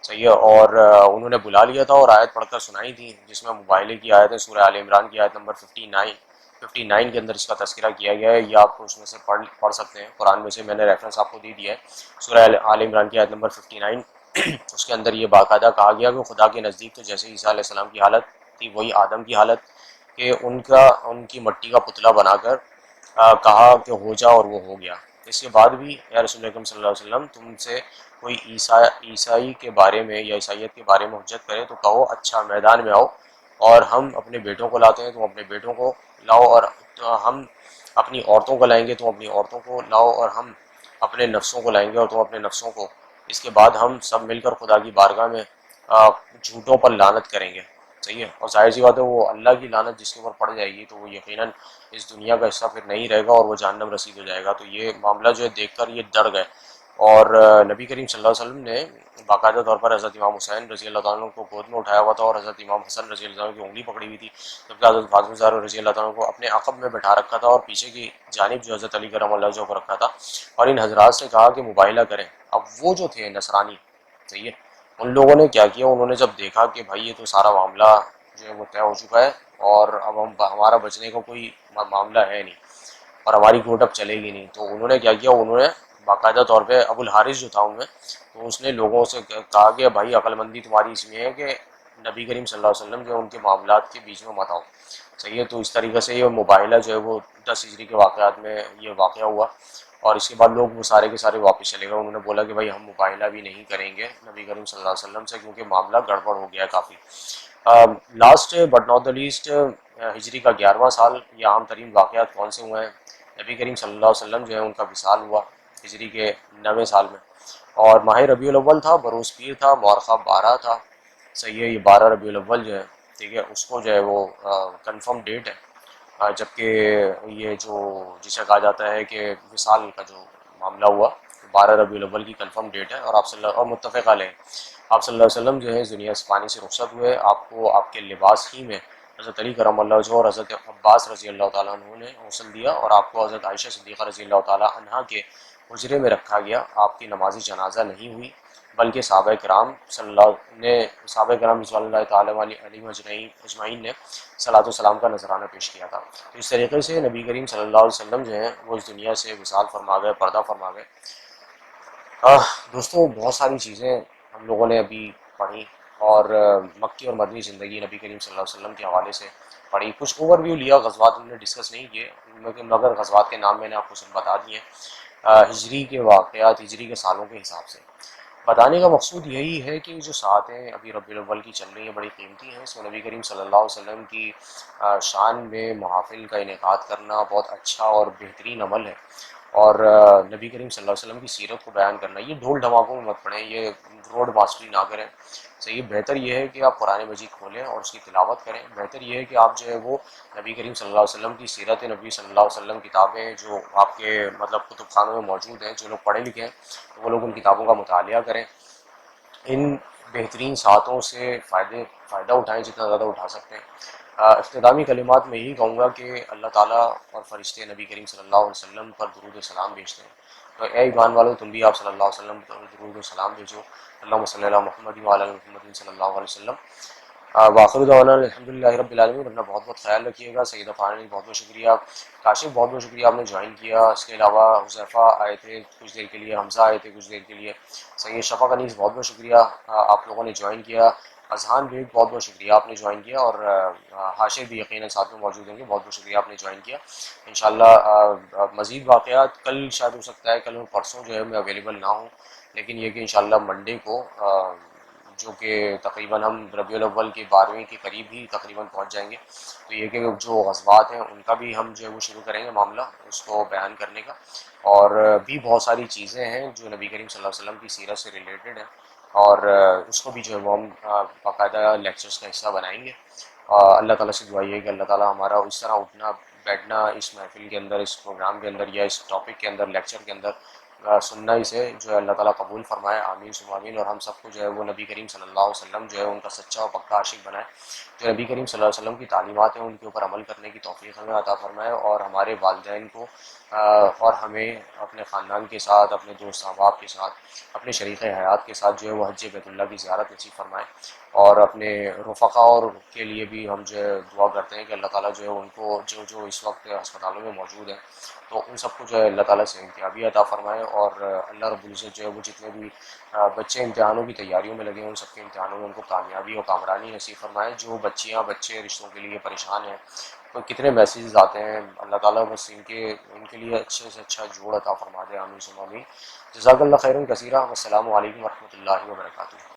صحیح ہے. اور انہوں نے بلا لیا تھا اور آیت پڑھ کر سنائی تھی, جس میں مباہلے کی آیت ہے سورہ آل عمران کی آیت نمبر 59, 59 کے اندر اس کا تذکرہ کیا گیا ہے. یہ آپ کو اس میں سے پڑھ سکتے ہیں. قرآن میں سے میں نے ریفرنس آپ کو دے دیا ہے. سورہ آل عمران کی آیت نمبر 59 اس کے اندر یہ باقاعدہ کہا گیا کہ خدا کے نزدیک تو جیسے عیسیٰ علیہ السلام کی حالت تھی وہی آدم کی حالت، کہ ان کی مٹی کا پتلا بنا کر کہا کہ ہو جا اور وہ ہو گیا. اس کے بعد بھی یا رسول اکرم صلی اللہ علیہ وسلم تم سے کوئی عیسائی کے بارے میں یا عیسائیت کے بارے میں حجت کرے تو کہو اچھا میدان میں آؤ، اور ہم اپنے بیٹوں کو لاتے ہیں تم اپنے بیٹوں کو لاؤ، اور ہم اپنی عورتوں کو لائیں گے تم اپنی عورتوں کو لاؤ، اور ہم اپنے نفسوں کو لائیں گے اور تم اپنے نفسوں کو. اس کے بعد ہم سب مل کر خدا کی بارگاہ میں جھوٹوں پر لعنت کریں گے. صحیح ہے. اور ظاہر سی بات ہے وہ اللہ کی لعنت جس کے اوپر پڑ جائے گی تو وہ یقیناً اس دنیا کا حصہ پھر نہیں رہے گا اور وہ جہنم رسید ہو جائے گا. تو یہ معاملہ جو ہے دیکھ کر یہ ڈر گئے، اور نبی کریم صلی اللہ علیہ وسلم نے باقاعدہ طور پر حضرت امام حسین رضی اللہ تعالیٰ عنہ کو گود میں اٹھایا ہوا تھا، اور حضرت امام حسن رضی اللہ عنہ کی انگلی پکڑی ہوئی تھی، جبکہ حضرت فاطمہ زہرا رضی اللہ تعالیٰ عنہ کو اپنے عقب میں بٹھا رکھا تھا اور پیچھے کی جانب جو حضرت علی کرم اللہ وجہہ کو رکھا تھا، اور ان حضرات سے کہا کہ مباہلہ کریں. اب وہ جو تھے نصرانی، صحیح ہے، ان لوگوں نے کیا کیا، انہوں نے جب دیکھا کہ بھائی یہ تو سارا معاملہ جو ہے وہ طے ہو چکا ہے اور اب ہمارا بچنے کا کوئی معاملہ ہے نہیں اور ہماری کوٹ اب چلے گی نہیں، تو انہوں نے کیا کیا، انہوں نے باقاعدہ طور پہ ابو الحارث جو تھا ان میں، تو اس نے لوگوں سے کہا کہ بھائی عقل مندی تمہاری اس میں ہے کہ نبی کریم صلی اللہ علیہ وسلم جو ان کے معاملات کے بیچ میں مت آؤ. صحیح ہے. تو اس طریقے سے یہ مباہلہ جو ہے وہ 10 ہجری کے واقعات میں یہ واقعہ ہوا، اور اس کے بعد لوگ وہ سارے کے سارے واپس چلے گئے. انہوں نے بولا کہ بھائی ہم مباہلہ بھی نہیں کریں گے نبی کریم صلی اللہ علیہ وسلم سے کیونکہ معاملہ گڑبڑ ہو گیا ہے کافی. Last but not the least, ہجری کا 11واں سال، یہ عام ترین واقعات کون سے ہوئے ہیں؟ نبی کریم صلی اللہ علیہ وسلم جو ہے ان کا وصال ہوا ہجری کے 9ویں سال میں، اور ماہ ربیع الاول تھا، بروز پیر تھا، مورخہ 12 تھا. صحیح ہے. یہ 12 ربیع الاول جو ہے، ٹھیک ہے، اس کو جو ہے وہ کنفرم ڈیٹ ہے. جبکہ یہ جو جسے کہا جاتا ہے کہ وصال کا جو معاملہ ہوا 12 ربیع الاول کی کنفرم ڈیٹ ہے، اور آپ صلی اللہ اور متفق علیہ آپ صلی اللہ علیہ وسلم جو ہے اس دنیا سے پانی سے رخصت ہوئے. آپ کو آپ کے لباس ہی میں حضرت علی کرم اللہ وجہہ اور حضرت عباس رضی اللہ تعالیٰ عنہ نے غسل دیا، اور آپ کو حضرت عائشہ صدیقہ رضی اللہ تعالیٰ عنہا کے حجرے میں رکھا گیا. آپ کی نماز جنازہ نہیں ہوئی، بلکہ صحابہ کرام صحابہ کرام رضوان اللہ تعالیٰ علیہ اجمعین نے صلاۃ والسلام کا نذرانہ پیش کیا تھا. تو اس طریقے سے نبی کریم صلی اللہ علیہ وسلم جو ہیں وہ اس دنیا سے وصال فرما گئے، پردہ فرما گئے. دوستوں بہت ساری چیزیں ہم لوگوں نے ابھی پڑھی، اور مکی اور مدنی زندگی نبی کریم صلی اللہ علیہ وسلم کے حوالے سے پڑھی. کچھ اوور ویو لیا، غزوات ہم نے ڈسکس نہیں کیے مگر غزوات کے نام میں نے آپ کو سب بتا دیے. ہجری کے واقعات، ہجری کے سالوں کے حساب سے بتانے کا مقصود یہی ہے کہ جو ساتیں ابھی ربیع الاول کی چل رہی ہیں بڑی قیمتی ہیں. اس میں نبی کریم صلی اللہ علیہ وسلم کی شان میں محافل کا انعقاد کرنا بہت اچھا اور بہترین عمل ہے، اور نبی کریم صلی اللہ علیہ وسلم کی سیرت کو بیان کرنا. یہ ڈھول ڈھماکوں میں مت پڑیں، یہ روڈ ماسٹری نہ کریں. صحیح. بہتر یہ ہے کہ آپ قرآن مجید کھولیں اور اس کی تلاوت کریں. بہتر یہ ہے کہ آپ جو ہے وہ نبی کریم صلی اللہ علیہ وسلم کی سیرت نبی صلی اللہ علیہ وسلم کتابیں جو آپ کے مطلب کتب خانوں میں موجود ہیں، جو لوگ پڑھے لکھے ہیں تو وہ لوگ ان کتابوں کا مطالعہ کریں. ان بہترین ساتوں سے فائدہ اٹھائیں جتنا زیادہ اٹھا سکتے ہیں. اختتامی کلمات میں یہی کہوں گا کہ اللہ تعالیٰ اور فرشتے نبی کریم صلی اللہ علیہ وسلم پر درود و سلام بھیجتے ہیں، تو اے ایمان والو تم بھی آپ صلی اللہ علیہ وسلم پر درود و سلام بھیجو. اللہم صلی علی محمد وعلی آل محمد صلی اللہ علیہ وسلم. وآخر دعوانا الحمدللہ رب العالمین. اپنا بہت بہت خیال رکھیے گا. سیدہ فارنی بہت بہت شکریہ. کاشف بہت بہت شکریہ آپ نے جوائن کیا. اس کے علاوہ حذیفہ آئے تھے کچھ دیر کے لیے، حمزہ آئے تھے کچھ دیر کے لیے. سید شفق انیس بہت بہت شکریہ آپ لوگوں نے جوائن کیا. اذہان بھی بہت بہت شکریہ آپ نے جوائن کیا، اور حاشر بھی یقیناً ساتھ میں موجود ہوں گے. بہت بہت شکریہ آپ نے جوائن کیا. انشاءاللہ مزید واقعات کل شاید ہو سکتا ہے، کل اور پرسوں جو ہے میں اویلیبل نہ ہوں، لیکن یہ کہ انشاءاللہ منڈے کو جو کہ تقریباً ہم ربیع الاول کے 12ویں کے قریب ہی تقریباً پہنچ جائیں گے، تو یہ کہ جو غزوات ہیں ان کا بھی ہم جو ہے وہ شروع کریں گے معاملہ اس کو بیان کرنے کا. اور بھی بہت ساری چیزیں ہیں جو نبی کریم صلی اللہ علیہ وسلم کی سیرت سے ریلیٹڈ ہیں، اور اس کو بھی جو ہے وہ ہم باقاعدہ لیکچرز کا حصہ بنائیں گے. اللہ تعالیٰ سے دعا یہ ہے کہ اللہ تعالیٰ ہمارا اس طرح اٹھنا بیٹھنا اس محفل کے اندر، اس پروگرام کے اندر یا اس ٹاپک کے اندر، لیکچر کے اندر سننا اسے جو ہے اللہ تعالیٰ قبول فرمائے، آمین ثم آمین، اور ہم سب کو جو ہے وہ نبی کریم صلی اللہ علیہ وسلم جو ہے ان کا سچا اور پکا عاشق بنائے، جو نبی کریم صلی اللہ علیہ وسلم کی تعلیمات ہیں ان کے اوپر عمل کرنے کی توفیق ہمیں عطا فرمائے، اور ہمارے والدین کو اور ہمیں اپنے خاندان کے ساتھ، اپنے دوست احباب کے ساتھ، اپنے شریک حیات کے ساتھ جو ہے وہ حج بیت اللہ کی زیارت نصیب فرمائے، اور اپنے رفقا اور کے لیے بھی ہم جو ہے دعا کرتے ہیں کہ اللہ تعالیٰ جو ہے ان کو جو اس وقت ہسپتالوں میں موجود ہیں تو ان سب کو جو ہے اللہ تعالیٰ سے انتیابی عطا فرمائے، اور اللہ رب العزت جو ہے وہ جتنے بھی بچے امتحانوں کی تیاریوں میں لگے ہیں ان سب کے امتحانوں میں ان کو کامیابی اور کامرانی نصیب فرمائے، جو بچیاں بچے رشتوں کے لیے پریشان ہیں، تو کتنے میسیجز آتے ہیں، اللہ تعالیٰ بس ان کے لیے اچھے سے اچھا جوڑ عطا فرما دے، آمین ثم آمین۔ جزاک اللہ خیرا کثیرا، والسلام علیکم ورحمۃ اللہ وبرکاتہ۔